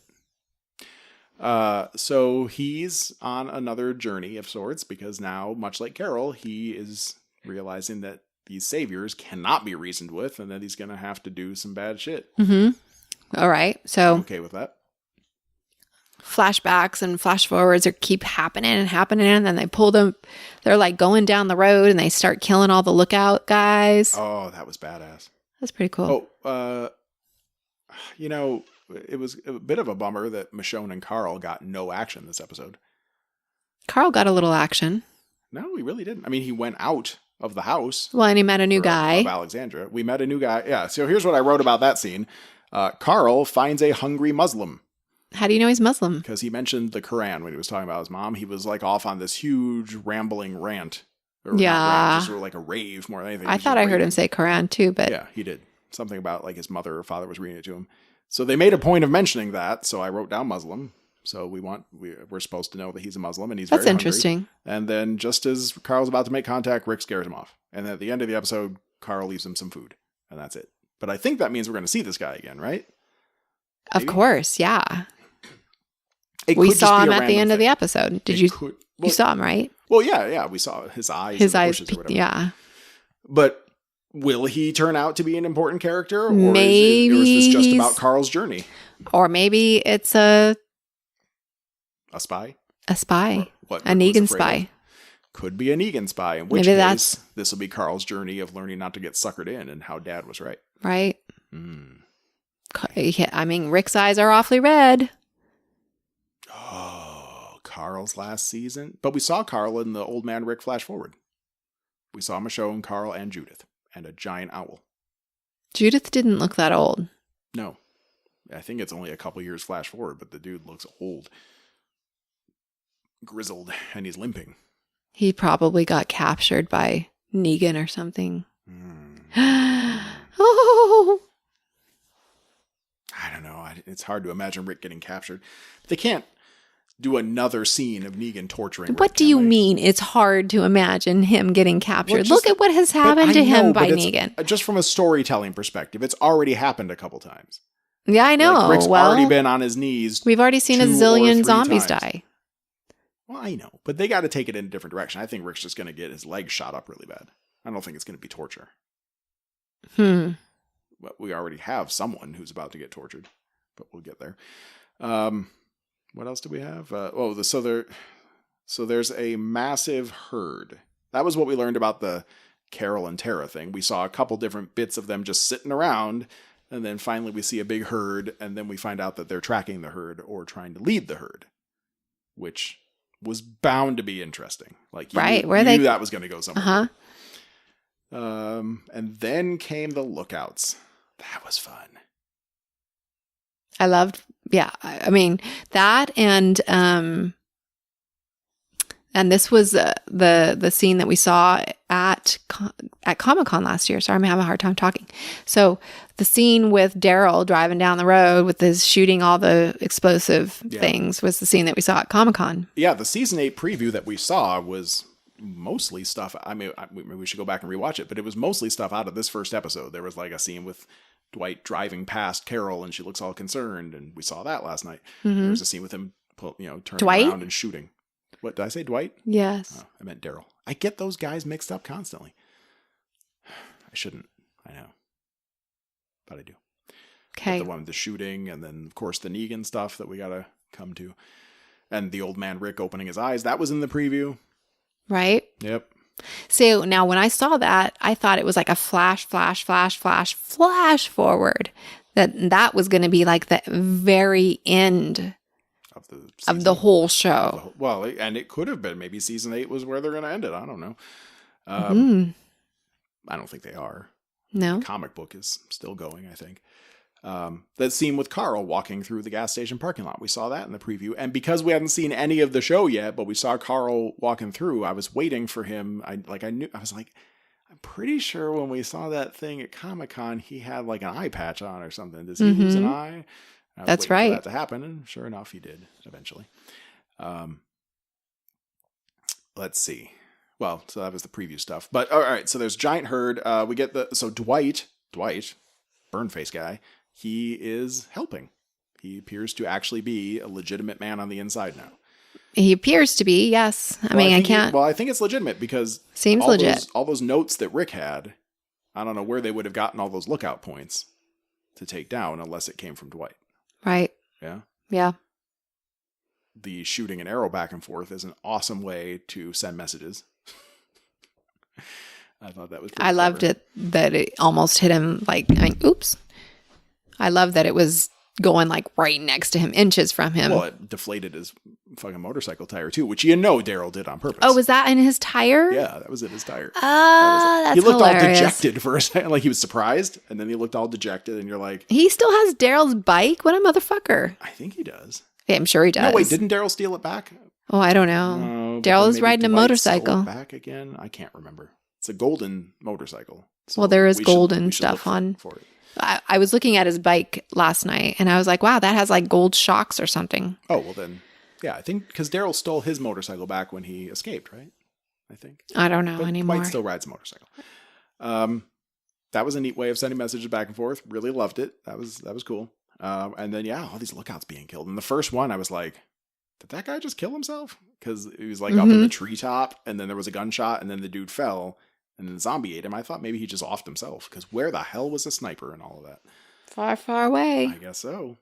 So he's on another journey of sorts because now, much like Carol, he is realizing that these saviors cannot be reasoned with and that he's going to have to do some bad shit. All right. So I'm okay with that. flashbacks and flash forwards keep happening and happening. And then they pull them. They're like going down the road and they start killing all the lookout guys. Oh, that was badass. That's pretty cool. Oh, you know, it was a bit of a bummer that Michonne and Carl got no action this episode. Carl got a little action. No, he really didn't. I mean, he went out of the house. Well, and he met a new guy. Of Alexandra. We met a new guy. Yeah, so here's what I wrote about that scene. Carl finds a hungry Muslim. How do you know he's Muslim? Because he mentioned the Quran when he was talking about his mom. He was like off on this huge rambling rant. Or Yeah. not rant, just sort of like a rave more than anything. I thought I heard him say Quran too, but Yeah, he did. Something about like his mother or father was reading it to him. So they made a point of mentioning that. So I wrote down Muslim. So we're supposed to know that he's a Muslim and he's that's very hungry. interesting. And then just as Carl's about to make contact, Rick scares him off. And at the end of the episode, Carl leaves him some food. And that's it. But I think that means we're going to see this guy again, right? Of Maybe? course, yeah. It We could just saw be him a at the random end of the thing. episode. Did It you? could- You saw him, right? Well, yeah. We saw his eyes. His in the eyes, bushes or whatever. yeah. But will he turn out to be an important character? Or Maybe is this just he's- about Carl's journey? Or maybe it's a spy? spy, What a Rick was Negan afraid spy. of? Could be a Negan spy. In which Maybe case, this will be Carl's journey of learning not to get suckered in and how Dad was right. Right? Mm. I mean, Rick's eyes are awfully red. Oh, Carl's last season. But we saw Carl in the Old Man Rick flash forward. We saw Michonne, Carl, and Judith, and a giant owl. Judith didn't look that old. No. I think it's only a couple years flash forward, but the dude looks old. Grizzled, and he's limping. He probably got captured by Negan or something. Oh, I don't know. It's hard to imagine Rick getting captured. They can't do another scene of Negan torturing Rick, what do can you they? mean? It's hard to imagine him getting captured. just- Look at what has But happened I to him know, by but it's- Negan. Just from a storytelling perspective, it's already happened a couple times. Yeah, I know. Like, Rick's well, already been on his knees. we've already seen a 2 or zillion 3 zombies times. die. Well, I know, but they got to take it in a different direction. I think Rick's just going to get his legs shot up really bad. I don't think it's going to be torture. But we already have someone who's about to get tortured, but we'll get there. What else do we have? So there's a massive herd. That was what we learned about the Carol and Tara thing. We saw a couple different bits of them just sitting around, and then finally we see a big herd, and then we find out that they're tracking the herd or trying to lead the herd, which was bound to be interesting. Like, Right, you where they- knew that was going to go somewhere. Uh-huh. And then came the lookouts. That was fun. I loved, yeah. I mean that, and this was the scene that we saw at Comic-Con last year. Sorry, I'm having a hard time talking. So the scene with Daryl driving down the road with his shooting all the explosive things was the scene that we saw at Comic-Con. Yeah, the season 8 preview that we saw was mostly stuff. I mean, maybe we should go back and rewatch it, but it was mostly stuff out of this first episode. There was like a scene with Dwight driving past Carol and she looks all concerned, and we saw that last night. There was a scene with him, turning Dwight? around and shooting. What did I say, Dwight? Yes. Oh, I meant Daryl. I get those guys mixed up constantly. I shouldn't. I know, but I do. Okay. The one with the shooting, and then of course the Negan stuff that we gotta come to, and the Old Man Rick opening his eyes. That was in the preview. Right. Yep. So now when I saw that, I thought it was like a flash forward. That was going to be like the very end Of the of the whole show. Well, and it could have been. Maybe season 8 was where they're going to end it. I don't know. I don't think they are. No. The comic book is still going, I think. That scene with Carl walking through the gas station parking lot. We saw that in the preview. And because we hadn't seen any of the show yet, but we saw Carl walking through, I was waiting for him. I'm pretty sure when we saw that thing at Comic-Con, he had like an eye patch on or something. Does he lose an eye? I was That's waiting right. for that to happen, and sure enough, he did eventually. Let's see. Well, so that was the preview stuff. But all right, so there's giant herd. We get Dwight, burn face guy. He is helping. He appears to actually be a legitimate man on the inside now. He appears to be, yes. I mean, I can't. I think it's legitimate because Seems legit. All those notes that Rick had, I don't know where they would have gotten all those lookout points to take down unless it came from Dwight. Right. Yeah. Yeah. The shooting an arrow back and forth is an awesome way to send messages. I thought that was pretty clever. Loved it that it almost hit him oops. I love that it was going like right next to him, inches from him. Well, it deflated his fucking motorcycle tire too, which Daryl did on purpose. Oh, was that in his tire? Yeah, that was in his tire. That's He looked hilarious. all dejected for a second, like he was surprised, and then he looked all dejected, and you're like... He still has Daryl's bike? What a motherfucker. I think he does. Yeah, I'm sure he does. No, wait, didn't Daryl steal it back? Oh, I don't know. No, Daryl was riding a Dwight motorcycle. stole it back again? I can't remember. It's a golden motorcycle. So Well, there is we golden should stuff look on. for it. I was looking at his bike last night, and I was like, wow, that has like gold shocks or something. Oh, well then, yeah, I think because Daryl stole his motorcycle back when he escaped, right? I think. I don't know But anymore. Dwight still rides a motorcycle. That was a neat way of sending messages back and forth. Really loved it. That was cool. And then all these lookouts being killed. And the first one, I was like, did that guy just kill himself? Because he was like up in the treetop, and then there was a gunshot, and then the dude fell, and then the zombie ate him. I thought maybe he just offed himself. Because where the hell was a sniper and all of that? Far, far away. I guess so.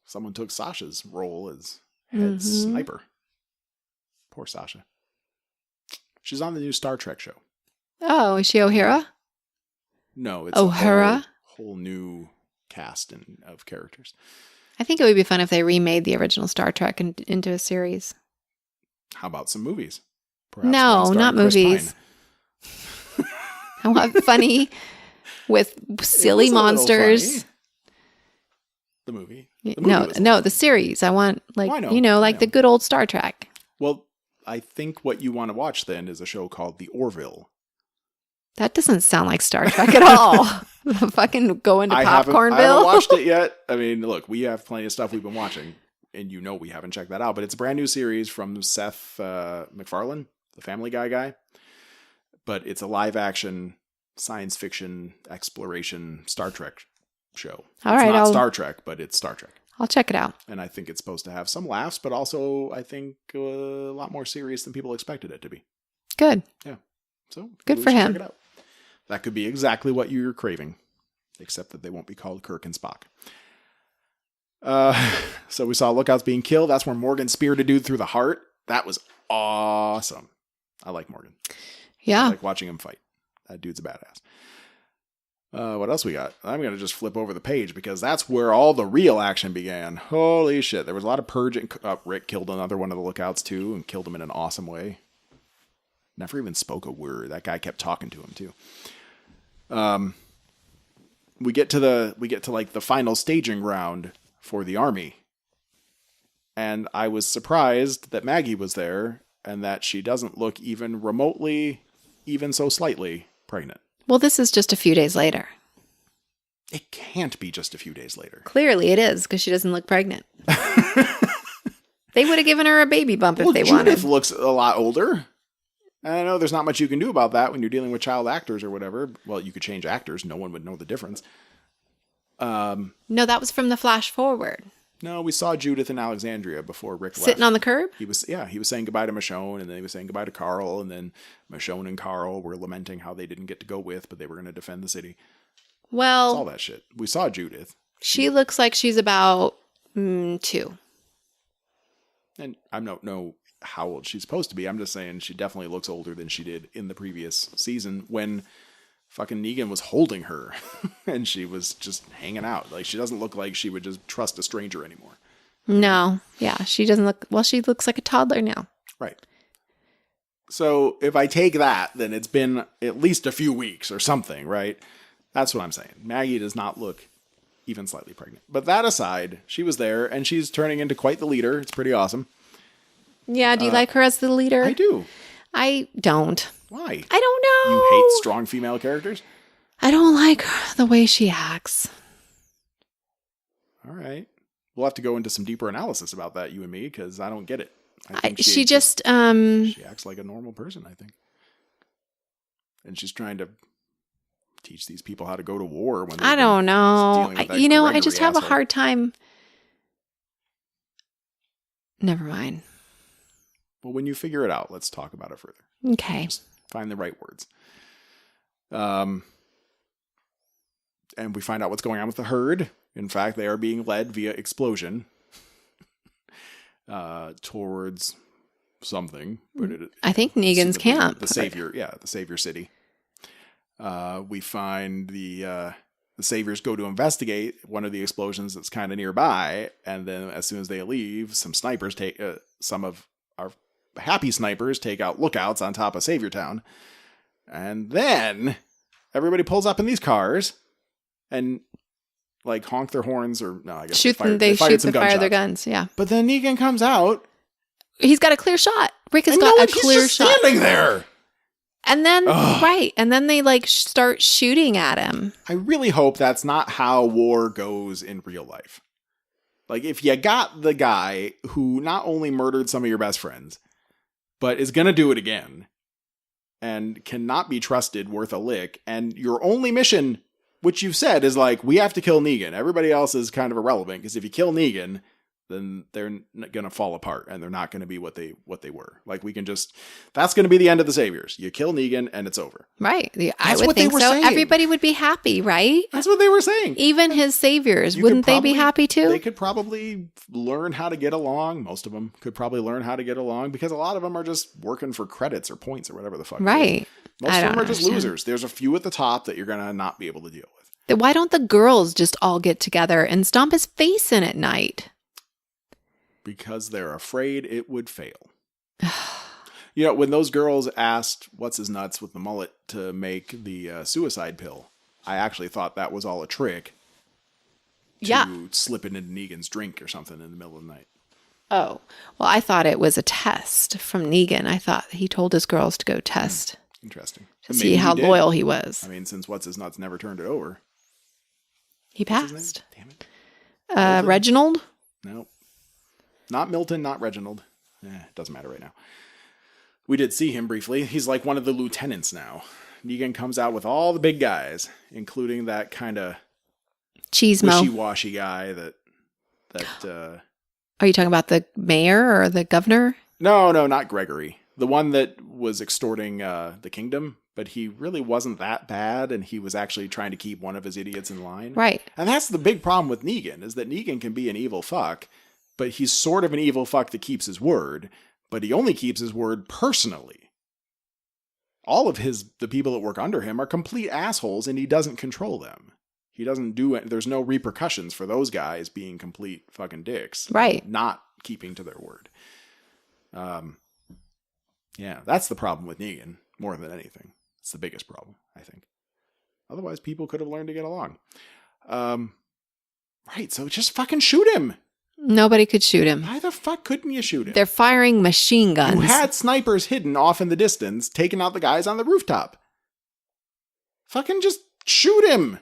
Someone took Sasha's role as head sniper. Poor Sasha. She's on the new Star Trek show. Oh, is she O'Hara? No, it's O'Hara? a whole new cast of characters. I think it would be fun if they remade the original Star Trek into a series. How about some movies? Perhaps No, one starring not Chris movies. Pine. I want funny with silly It was a little monsters. funny. The movie. The movie was No, the series. I want I know, the good old Star Trek. Well, I think what you want to watch then is a show called The Orville. That doesn't sound like Star Trek at all. Fucking go into I haven't Popcornville. watched it yet. I mean, look, we have plenty of stuff we've been watching, and we haven't checked that out. But it's a brand new series from Seth MacFarlane, the Family guy. But it's a live action science fiction exploration Star Trek show. All It's right, not Star Trek, but it's Star Trek. I'll check it out. And I think it's supposed to have some laughs, but also I think a lot more serious than people expected it to be. Good. Yeah. So Good we for should him. check it out. That could be exactly what you're craving, except that they won't be called Kirk and Spock. So we saw lookouts being killed. That's where Morgan speared a dude through the heart. That was awesome. I like Morgan. Yeah. I like watching him fight. That dude's a badass. What else we got? I'm going to just flip over the page because that's where all the real action began. Holy shit. There was a lot of purging. Rick killed another one of the lookouts too and killed him in an awesome way. Never even spoke a word. That guy kept talking to him too. We get to like the final staging ground for the army. And I was surprised that Maggie was there and that she doesn't look even remotely, even so slightly, pregnant. Well, this is just a few days later. It can't be just a few days later. Clearly it is because she doesn't look pregnant. They would have given her a baby bump if they wanted. Judith looks a lot older. And I know there's not much you can do about that when you're dealing with child actors or whatever. Well, you could change actors. No one would know the difference. No, that was from the flash forward. No, we saw Judith in Alexandria before Rick left. Sitting on the curb? He was saying goodbye to Michonne, and then he was saying goodbye to Carl, and then Michonne and Carl were lamenting how they didn't get to go with, but they were going to defend the city. It's all Well, that shit. We saw Judith. she looks like she's about 2. And I don't know how old she's supposed to be. I'm just saying she definitely looks older than she did in the previous season when fucking Negan was holding her and she was just hanging out. Like, she doesn't look like she would just trust a stranger anymore. No. Yeah, she doesn't look... Well, she looks like a toddler now. Right. So if I take that, then it's been at least a few weeks or something, right? That's what I'm saying. Maggie does not look even slightly pregnant. But that aside, she was there and she's turning into quite the leader. It's pretty awesome. Yeah, do you like her as the leader? I do. I don't. Why? I don't know. You hate strong female characters? I don't like the way she acts. All right. We'll have to go into some deeper analysis about that, you and me, because I don't get it. I think She just she acts like a normal person, I think. And she's trying to teach these people how to go to war when I don't know. dealing with that I Gregory just have a asshole. hard time Never mind. Well, when you figure it out, let's talk about it further. Okay. Just find the right words. And we find out what's going on with the herd. In fact, they are being led via explosion towards something. But I think Negan's camp. The Savior, the Savior City. We find the Saviors go to investigate one of the explosions that's kind of nearby, and then as soon as they leave, some snipers take some of our happy snipers take out lookouts on top of Savior Town, and then everybody pulls up in these cars and like honk their horns, or no, I guess they fire their guns. Yeah, but then Negan comes out. He's got a clear shot. Rick has got a clear shot. Standing there. And then, right. And then they like start shooting at him. I really hope that's not how war goes in real life. Like if you got the guy who not only murdered some of your best friends, but is going to do it again and cannot be trusted worth a lick. And your only mission, which you've said is like, we have to kill Negan. Everybody else is kind of irrelevant because if you kill Negan, then they're going to fall apart and they're not going to be what they were. Like we can just, that's going to be the end of the Saviors. You kill Negan and it's over. Right. I would think so. Saying. Everybody would be happy, right? That's what they were saying. Even his Saviors, wouldn't they be happy too? They could probably learn how to get along. Most of them could probably learn how to get along because a lot of them are just working for credits or points or whatever the fuck. Right. Most of them are just losers. There's a few at the top that you're going to not be able to deal with. Then why don't the girls just all get together and stomp his face in at night? Because they're afraid it would fail. You know, when those girls asked what's his nuts with the mullet to make the suicide pill, I actually thought that was all a trick to slip it into Negan's drink or something in the middle of the night. Oh, well, I thought it was a test from Negan. I thought he told his girls to go test. Interesting. To see how loyal he was. I mean, since what's his nuts never turned it over. He passed. Damn it. Reginald? Nope. Not Milton, not Reginald. It doesn't matter right now. We did see him briefly. He's like one of the lieutenants now. Negan comes out with all the big guys, including that kind of wishy-washy guy that Are you talking about the mayor or the governor? No, not Gregory. The one that was extorting the kingdom, but he really wasn't that bad, and he was actually trying to keep one of his idiots in line. Right. And that's the big problem with Negan, is that Negan can be an evil fuck, but he's sort of an evil fuck that keeps his word, but he only keeps his word personally. All of the people that work under him are complete assholes, and he doesn't control them. He doesn't do it. There's no repercussions for those guys being complete fucking dicks. Right. Not keeping to their word. Yeah, that's the problem with Negan, more than anything. It's the biggest problem, I think. Otherwise, people could have learned to get along. Right, so just fucking shoot him. Nobody could shoot him. Why the fuck couldn't you shoot him? They're firing machine guns. You had snipers hidden off in the distance, taking out the guys on the rooftop. Fucking just shoot him.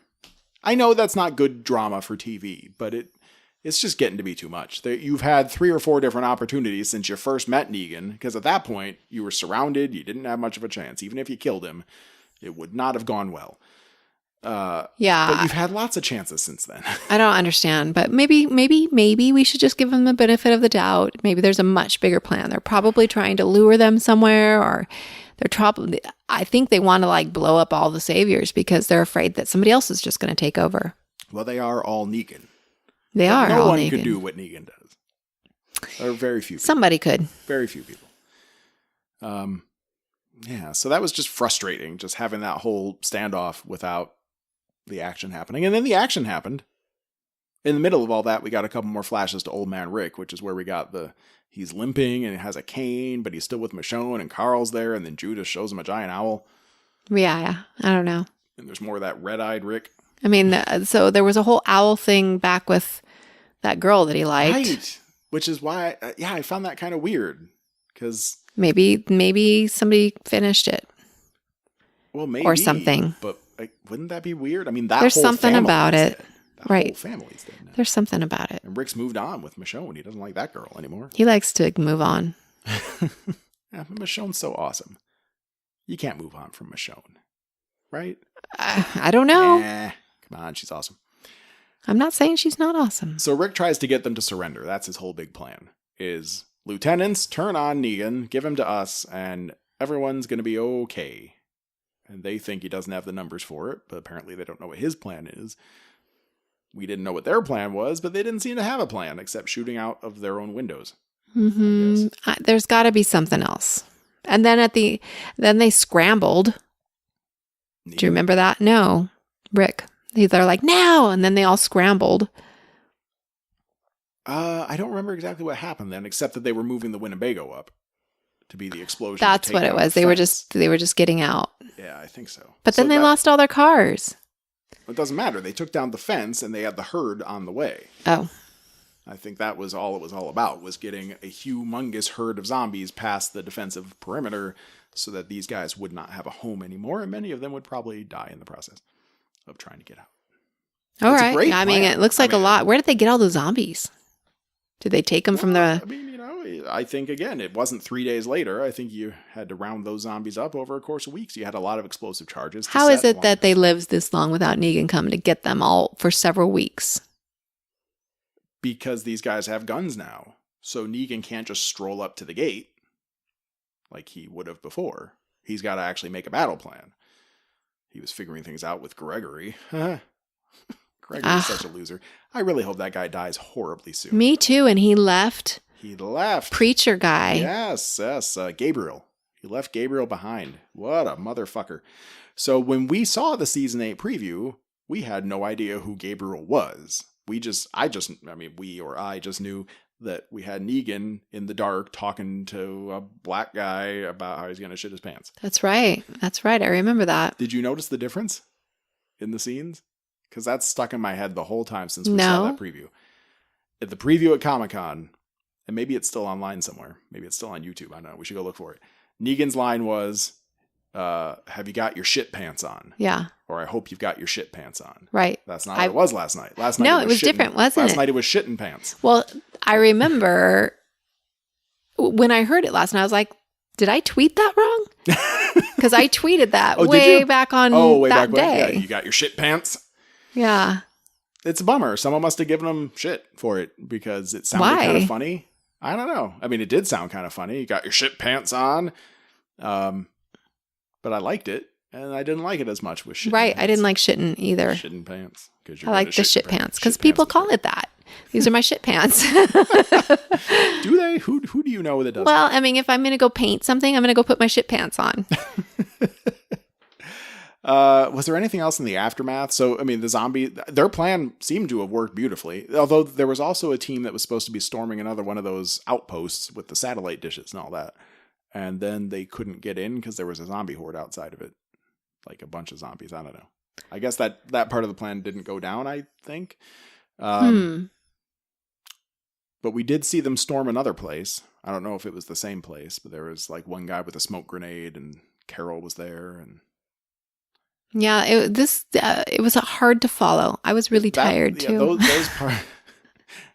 I know that's not good drama for TV, but it's just getting to be too much. You've had 3 or 4 different opportunities since you first met Negan, because at that point, you were surrounded, you didn't have much of a chance. Even if you killed him, it would not have gone well. But you've had lots of chances since then. I don't understand, but maybe we should just give them the benefit of the doubt. Maybe there's a much bigger plan. They're probably trying to lure them somewhere, or I think they want to like blow up all the Saviors because they're afraid that somebody else is just going to take over. Well, they are all Negan. They are all Negan. No one could do what Negan does. There are very few people. Somebody could. Very few people. Yeah, so that was just frustrating, just having that whole standoff without the action happening. And then the action happened. In the middle of all that, we got a couple more flashes to Old Man Rick, which is where we got he's limping and he has a cane, but he's still with Michonne, and Carl's there, and then Judas shows him a giant owl. Yeah, I don't know. And there's more of that red-eyed Rick. I mean, so there was a whole owl thing back with that girl that he liked. Right. Which is why, I found that kind of weird. Because maybe somebody finished it. Well, maybe. Or something. But wouldn't that be weird? I mean, there's whole something about it. That whole family's dead now. There's something about it. And Rick's moved on with Michonne. He doesn't like that girl anymore. He likes to move on. Yeah, Michonne's so awesome. You can't move on from Michonne. Right? I don't know. Come on, she's awesome. I'm not saying she's not awesome. So Rick tries to get them to surrender. That's his whole big plan, is Lieutenants, turn on Negan, give him to us, and everyone's going to be okay. And they think he doesn't have the numbers for it, but apparently they don't know what his plan is. We didn't know what their plan was, but they didn't seem to have a plan except shooting out of their own windows. There's got to be something else. And then then they scrambled. Negan. Do you remember that? No, Rick. They're like, now, and then they all scrambled. I don't remember exactly what happened then, except that they were moving the Winnebago up to be the explosion. That's what it was. They were just getting out. Yeah, I think so. But then they lost all their cars. It doesn't matter. They took down the fence and they had the herd on the way. Oh. I think that was all it was all about, was getting a humongous herd of zombies past the defensive perimeter so that these guys would not have a home anymore, and many of them would probably die in the process of trying to get out. All right. I mean, it looks like a lot. Where did they get all those zombies? Did they take them from the... I mean, I think, again, it wasn't 3 days later. I think you had to round those zombies up over a course of weeks. You had a lot of explosive charges. How is it that they lived this long without Negan coming to get them all for several weeks? Because these guys have guns now. So Negan can't just stroll up to the gate like he would have before. He's got to actually make a battle plan. He was figuring things out with Gregory. Gregory's such a loser. I really hope that guy dies horribly soon. Me too, and he left. He left. Preacher guy. Yes. Gabriel. He left Gabriel behind. What a motherfucker. So when we saw the season 8 preview, we had no idea who Gabriel was. I just knew that we had Negan in the dark talking to a black guy about how he's going to shit his pants. That's right. I remember that. Did you notice the difference in the scenes? Because that's stuck in my head the whole time since we saw that preview. At the preview at Comic-Con, and maybe it's still online somewhere. Maybe it's still on YouTube. I don't know. We should go look for it. Negan's line was, have you got your shit pants on? Yeah. Or I hope you've got your shit pants on. Right. That's not what it was last night. Last night no, it was different, wasn't it? Last night it was shitting pants. Well, I remember when I heard it last night, I was like, did I tweet that wrong? Because I tweeted that way back on that day. Yeah, you got your shit pants? Yeah. It's a bummer. Someone must have given them shit for it because it sounded kind of funny. I don't know. I mean, it did sound kind of funny. You got your shit pants on. But I liked it. And I didn't like it as much with shitting Right. pants. I didn't like shitting either. Shitting pants. I like the shit pants because people call it that. These are my shit pants. Do they? Who do you know that does? Well, I mean, if I'm going to go paint something, I'm going to go put my shit pants on. Was there anything else in the aftermath? So, I mean, their plan seemed to have worked beautifully. Although there was also a team that was supposed to be storming another one of those outposts with the satellite dishes and all that. And then they couldn't get in because there was a zombie horde outside of it. Like a bunch of zombies. I don't know. I guess that part of the plan didn't go down, I think. But we did see them storm another place. I don't know if it was the same place, but there was like one guy with a smoke grenade and Carol was there. And yeah, it was hard to follow. I was really tired too. Those parts,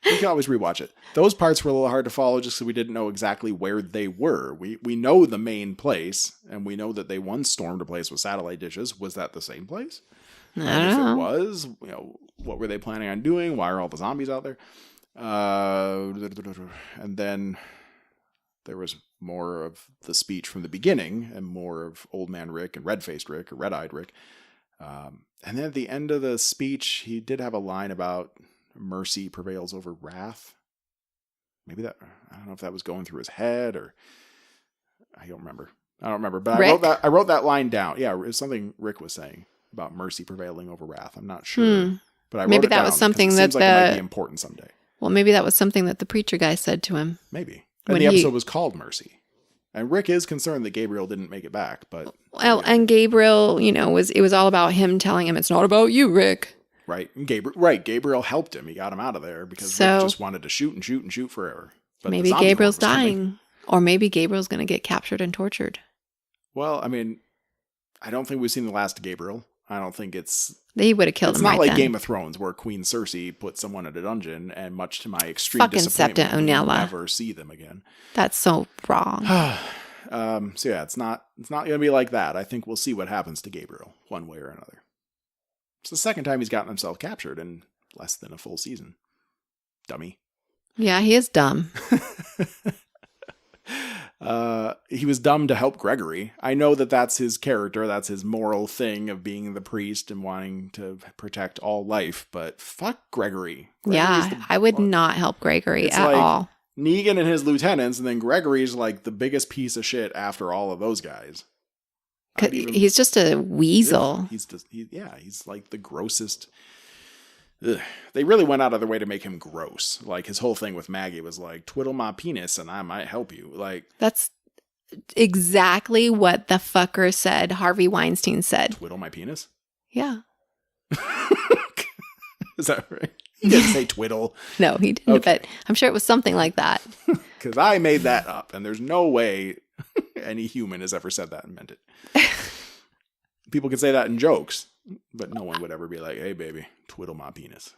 you can always rewatch it. Those parts were a little hard to follow just because we didn't know exactly where they were. We know the main place, and we know that they once stormed a place with satellite dishes. Was that the same place? I don't know. If it was, what were they planning on doing? Why are all the zombies out there? And then there was more of the speech from the beginning and more of Old Man Rick and Red-Faced Rick or Red-Eyed Rick. And then at the end of the speech, he did have a line about mercy prevails over wrath. Maybe I don't know if that was going through his head or I don't remember. But I wrote that line down. Yeah, it was something Rick was saying about mercy prevailing over wrath. I'm not sure. But I wrote maybe it that down was something it that seems like it might be important someday. Well, maybe that was something that the preacher guy said to him. Maybe. And the episode was called Mercy. And Rick is concerned that Gabriel didn't make it back, but and Gabriel, it was all about him telling him it's not about you, Rick. Right. Gabriel helped him. He got him out of there because Rick just wanted to shoot and shoot and shoot forever. But maybe Gabriel's dying. Or maybe Gabriel's going to get captured and tortured. Well, I mean, I don't think we've seen the last of Gabriel. I don't think they would have killed him. It's not right like then. Game of Thrones where Queen Cersei put someone in a dungeon, and much to my extreme disappointment, Septa Unella. we'll never see them again. That's so wrong. So yeah, it's not going to be like that. I think we'll see what happens to Gabriel one way or another. It's the second time he's gotten himself captured in less than a full season. Dummy. Yeah, he is dumb. he was dumb to help Gregory. I know that that's his character. That's his moral thing of being the priest and wanting to protect all life. But fuck Gregory. I would not help Gregory It's at like all. Negan and his lieutenants, and then Gregory's like the biggest piece of shit after all of those guys. He's just a weasel. He's like the grossest. Ugh. They really went out of their way to make him gross. Like his whole thing with Maggie was like, twiddle my penis and I might help you. Like, that's exactly what the fucker said. Harvey Weinstein said. Twiddle my penis? Yeah. Is that right? He didn't say twiddle. No, he didn't, Okay. but I'm sure it was something like that. Because I made that up and there's no way any human has ever said that and meant it. People can say that in jokes, but no one would ever be like, hey, baby, twiddle my penis.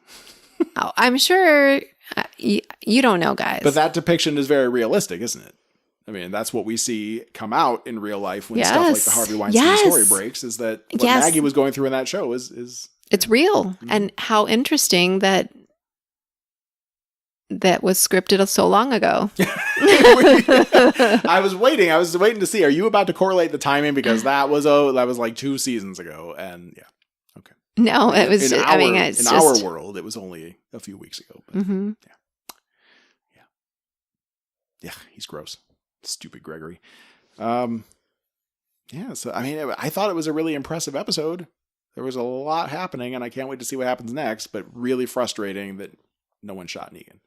Oh, I'm sure you don't know, guys. But that depiction is very realistic, isn't it? I mean, that's what we see come out in real life when stuff like the Harvey Weinstein story breaks, is that what Maggie was going through in that show is it's real. And how interesting that was scripted so long ago. I was waiting to see, are you about to correlate the timing? Because that was like 2 seasons ago. And yeah. Okay. No, it was, in our world, it was only a few weeks ago. But yeah, he's gross. Stupid Gregory. So I mean, I thought it was a really impressive episode. There was a lot happening, and I can't wait to see what happens next, but really frustrating that no one shot Negan.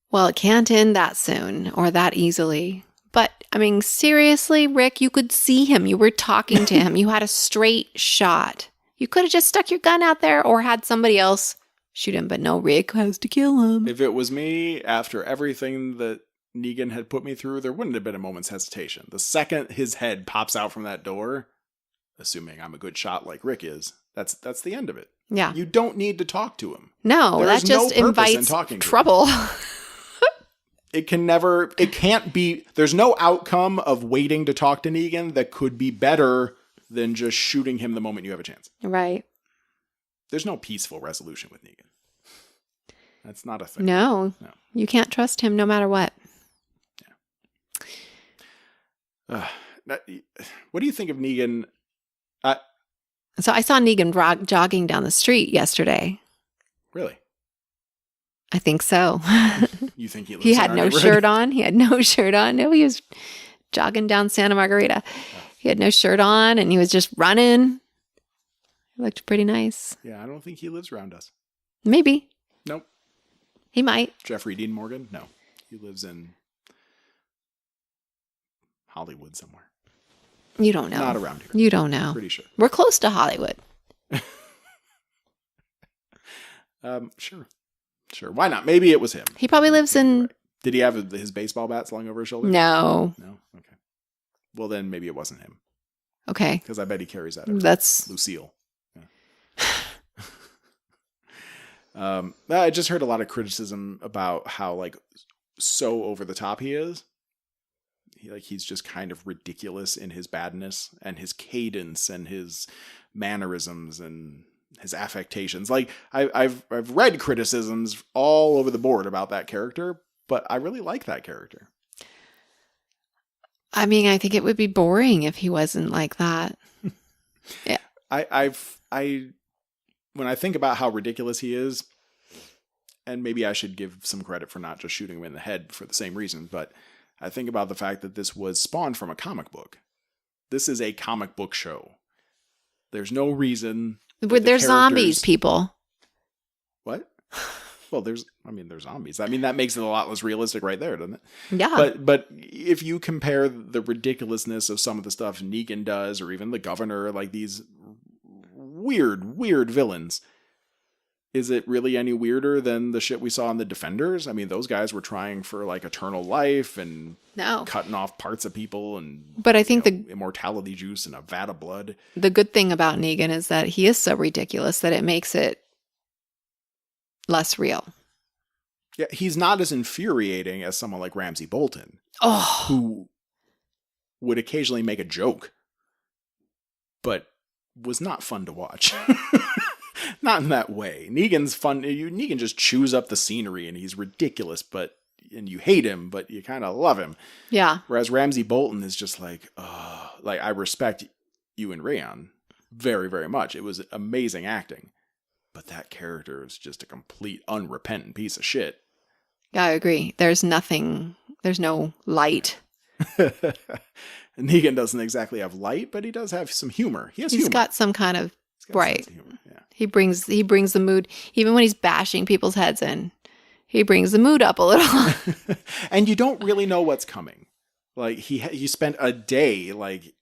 Well, it can't end that soon or that easily. But, I mean, seriously, Rick, you could see him. You were talking to him. You had a straight shot. You could have just stuck your gun out there or had somebody else shoot him. But no, Rick has to kill him. If it was me, after everything that Negan had put me through, there wouldn't have been a moment's hesitation. The second his head pops out from that door, assuming I'm a good shot like Rick is, that's the end of it. Yeah. You don't need to talk to him. No, that just invites trouble. It can't be, there's no outcome of waiting to talk to Negan that could be better than just shooting him the moment you have a chance. Right. There's no peaceful resolution with Negan. That's not a thing. No. You can't trust him no matter what. Yeah. What do you think of Negan? So I saw Negan jogging down the street yesterday. Really? I think so. You think he lives He had no shirt on? He had no shirt on. No, he was jogging down Santa Margarita. He had no shirt on and he was just running. He looked pretty nice. Yeah, I don't think he lives around us. Maybe. Nope. He might. Jeffrey Dean Morgan? No. He lives in Hollywood somewhere. You don't know. Not around here. You don't know. Pretty sure. We're close to Hollywood. Sure. Why not? Maybe it was him. He probably lives in... Right. Did he have his baseball bat slung over his shoulder? No. No? Okay. Well, then maybe it wasn't him. Okay. Because I bet he carries that. That's... Lucille. Yeah. I just heard a lot of criticism about how, like, so over the top he is. He's just kind of ridiculous in his badness and his cadence and his mannerisms and his affectations. Like I've read criticisms all over the board about that character, but I really like that character. I mean, I think it would be boring if he wasn't like that. Yeah. When I think about how ridiculous he is, and maybe I should give some credit for not just shooting him in the head for the same reason, but I think about the fact that this was spawned from a comic book. This is a comic book show. There's no reason. There's zombies, people. What? Well, there's zombies. I mean, that makes it a lot less realistic right there, doesn't it? Yeah. But if you compare the ridiculousness of some of the stuff Negan does, or even the governor, like these weird villains, is it really any weirder than the shit we saw in the Defenders? I mean, those guys were trying for like eternal life and cutting off parts of people and but I think the immortality juice and a vat of blood. The good thing about Negan is that he is so ridiculous that it makes it less real. Yeah, he's not as infuriating as someone like Ramsay Bolton, who would occasionally make a joke, but was not fun to watch. Not in that way. Negan's fun. Negan just chews up the scenery and he's ridiculous, but and you hate him, but you kind of love him. Yeah. Whereas Ramsay Bolton is just like, I respect you and Rayon very, very much. It was amazing acting. But that character is just a complete unrepentant piece of shit. Yeah, I agree. There's no light. Negan doesn't exactly have light, but he does have some humor. He's humor. Got some kind of, right. Humor. Yeah. He brings the mood, even when he's bashing people's heads in. He brings the mood up a little. And you don't really know what's coming. Like he spent a day like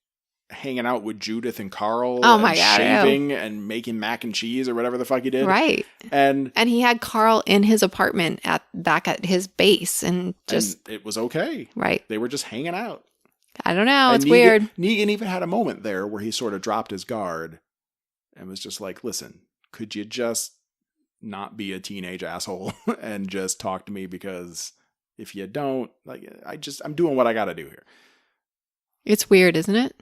hanging out with Judith and Carl. Oh my God, shaving and making mac and cheese or whatever the fuck he did. Right. And he had Carl in his apartment back at his base and it was okay. Right. They were just hanging out. I don't know. It's weird. weird. Negan even had a moment there where he sort of dropped his guard and was just like, listen, could you just not be a teenage asshole and just talk to me? Because if you don't, like, I'm doing what I got to do here. It's weird, isn't it?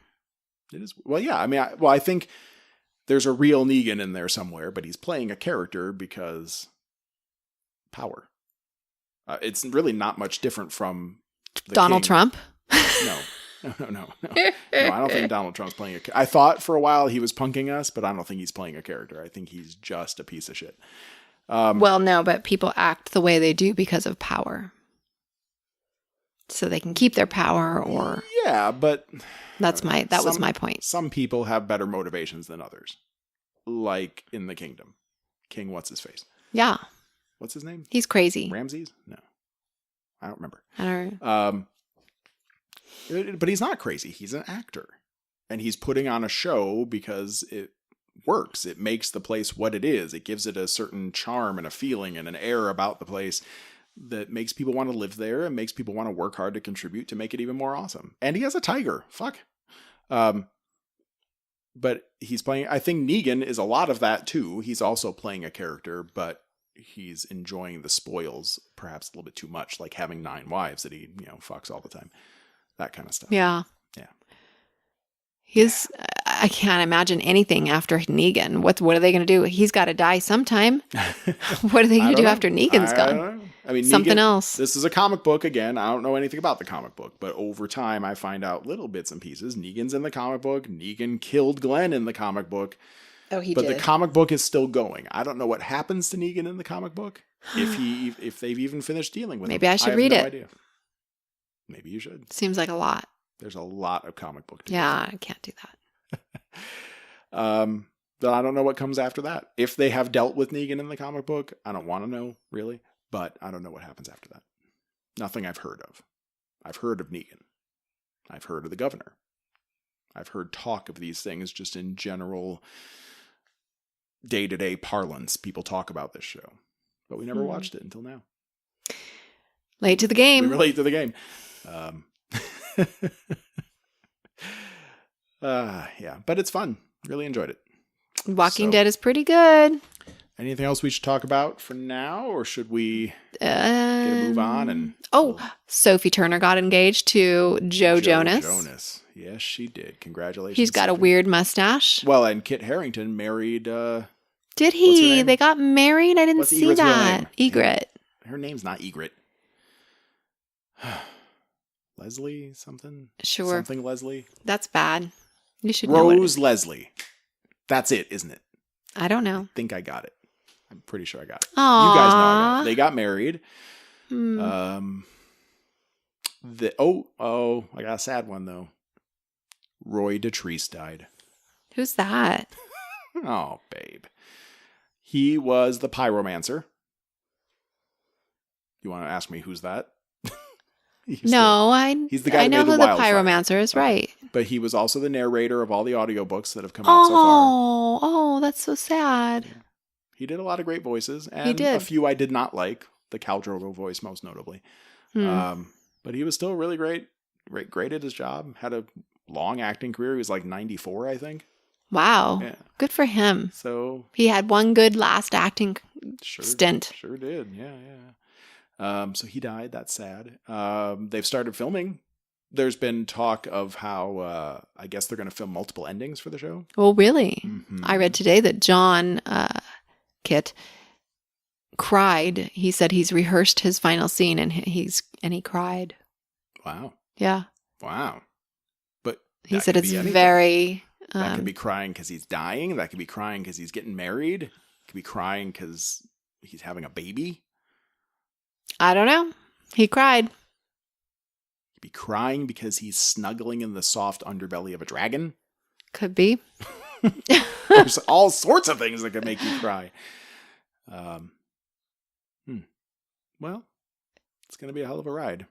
It is. Well, yeah. I mean, I think there's a real Negan in there somewhere, but he's playing a character because power. It's really not much different from Donald Trump. No. No, I don't think Donald Trump's playing a character. I thought for a while he was punking us, but I don't think he's playing a character. I think he's just a piece of shit. Well, no, but people act the way they do because of power. So they can keep their power or... Yeah, but... That was my point. Some people have better motivations than others. Like in the Kingdom. King what's-his-face. Yeah. What's his name? He's crazy. Ramses? No. I don't remember. I don't know. But he's not crazy. He's an actor. And he's putting on a show because it works. It makes the place what it is. It gives it a certain charm and a feeling and an air about the place that makes people want to live there and makes people want to work hard to contribute to make it even more awesome. And he has a tiger. Fuck. But he's playing... I think Negan is a lot of that too. He's also playing a character, but he's enjoying the spoils perhaps a little bit too much, like having 9 wives that he, fucks all the time. That kind of stuff. Yeah. Yeah. I can't imagine anything after Negan. What are they going to do? He's got to die sometime. What are they going to do after Negan's gone? I mean, something else. This is a comic book again. I don't know anything about the comic book, but over time I find out little bits and pieces. Negan's in the comic book. Negan killed Glenn in the comic book. Oh, he did. But the comic book is still going. I don't know what happens to Negan in the comic book. If they've even finished dealing with him. Maybe I should read it. Idea. Maybe you should. Seems like a lot. There's a lot of comic book. Yeah, I can't do that. But I don't know what comes after that. If they have dealt with Negan in the comic book, I don't want to know, really. But I don't know what happens after that. Nothing I've heard of. I've heard of Negan. I've heard of the governor. I've heard talk of these things just in general day-to-day parlance. People talk about this show. But we never watched it until now. Late to the game. We were late to the game. Yeah, but it's fun. Really enjoyed it. Walking Dead is pretty good. Anything else we should talk about for now, or should we get a move on? And Sophie Turner got engaged to Joe Jonas. Yes, she did. Congratulations. He's got a weird mustache. Well, and Kit Harington married. Did he? They got married. I didn't see that. Egret. Her name's not Egret. Leslie something? Sure. Something Leslie? That's bad. You should know Rose Leslie. That's it, isn't it? I don't know. I think I got it. I'm pretty sure I got it. Aww. You guys know I got it. They got married. I got a sad one though. Roy Dotrice died. Who's that? Oh, babe. He was the pyromancer. You want to ask me who's that? He's the guy. I know who the pyromancer is, right? But he was also the narrator of all the audiobooks that have come out so far. Oh, that's so sad. Yeah. He did a lot of great voices, and he did. A few I did not like. The Khal Drogo voice, most notably. But he was still really great at his job. Had a long acting career. He was like 94, I think. Wow. Yeah. Good for him. So he had one good last acting stint. Sure did. Yeah. So he died. That's sad. They've started filming. There's been talk of how I guess they're going to film multiple endings for the show. Oh, really? Mm-hmm. I read today that John Kit cried. He said he's rehearsed his final scene and he cried. Wow. Yeah. Wow. But He that said could it's be anything. very. That could be crying because he's dying. That could be crying because he's getting married. It could be crying because he's having a baby. I don't know. He cried. He'd be crying because he's snuggling in the soft underbelly of a dragon. Could be. There's all sorts of things that could make you cry. Well, it's going to be a hell of a ride.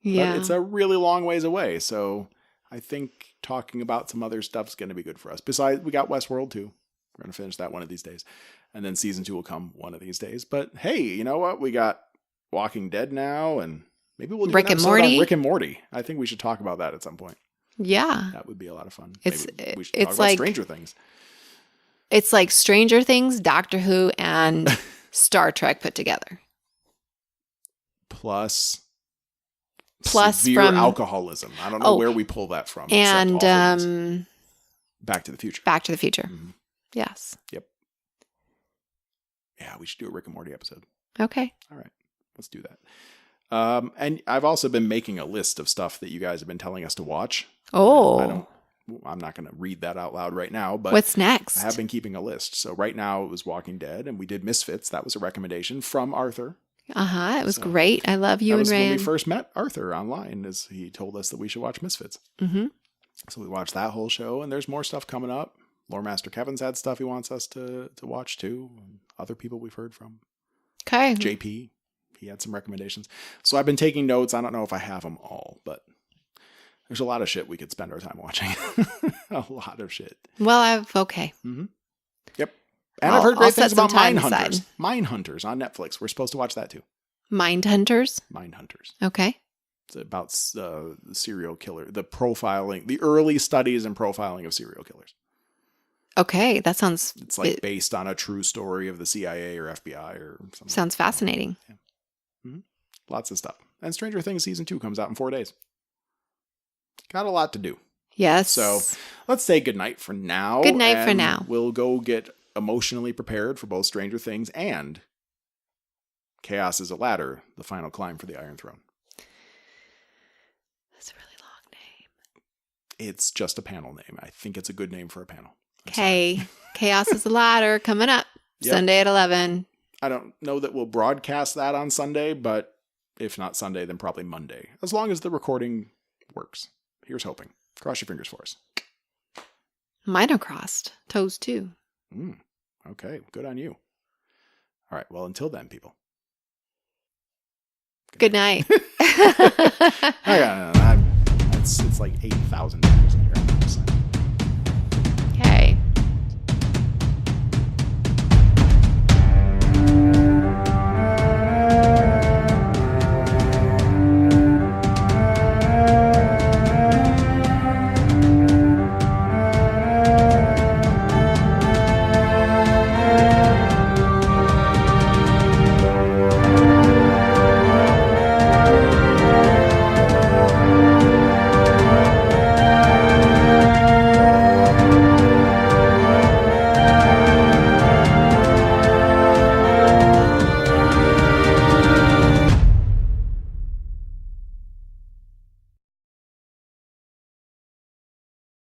Yeah. But it's a really long ways away. So I think talking about some other stuff is going to be good for us. Besides, we got Westworld too. We're going to finish that one of these days. And then season 2 will come one of these days. But hey, you know what? We got Walking Dead now, and maybe we'll do Rick an and episode Morty. on Rick and Morty. I think we should talk about that at some point. Yeah. That would be a lot of fun. It's- Maybe we should it's talk about like- Stranger Things. It's like Stranger Things, Doctor Who, and Star Trek put together. Plus Severe from alcoholism. I don't know where we pull that from. except And awfulness. Back to the Future. Back to the Future. Mhm. Yes. Yep. Yeah, we should do a Rick and Morty episode. Okay. All right, let's do that. And I've also been making a list of stuff that you guys have been telling us to watch. Oh. I'm not going to read that out loud right now, but What's next? I have been keeping a list. So right now it was Walking Dead, and we did Misfits. That was a recommendation from Arthur. It was So, great. I love you That and was when we Rand. first met Arthur online, as he told us that we should watch Misfits. Mm-hmm. So we watched that whole show, and there's more stuff coming up. Lore Master Kevin's had stuff he wants us to watch too. And other people we've heard from. Okay. JP, he had some recommendations. So I've been taking notes. I don't know if I have them all, but there's a lot of shit we could spend our time watching. A lot of shit. Well, okay. Mm-hmm. Yep. And I've heard great things set some about time Mindhunters. aside. Mindhunters on Netflix. We're supposed to watch that too. Mind Hunters. Mindhunters. Okay. It's about the serial killer, the profiling, the early studies and profiling of serial killers. Okay. That sounds. It's like based on a true story of the CIA or FBI or something. Sounds fascinating. Lots of stuff. And Stranger Things season 2 comes out in 4 days. Got a lot to do. Yes. So let's say goodnight for now. Good night for and now. We'll go get emotionally prepared for both Stranger Things and Chaos is a Ladder, the final climb for the Iron Throne. That's a really long name. It's just a panel name. I think it's a good name for a panel. I'm Okay. Chaos is a Ladder coming up Yep. Sunday at 11. I don't know that we'll broadcast that on Sunday, but if not Sunday, then probably Monday. As long as the recording works. Here's hoping. Cross your fingers for us. Mine are crossed. Toes too. Okay, good on you. All right, well, until then, people. Good night. It's like 8,000.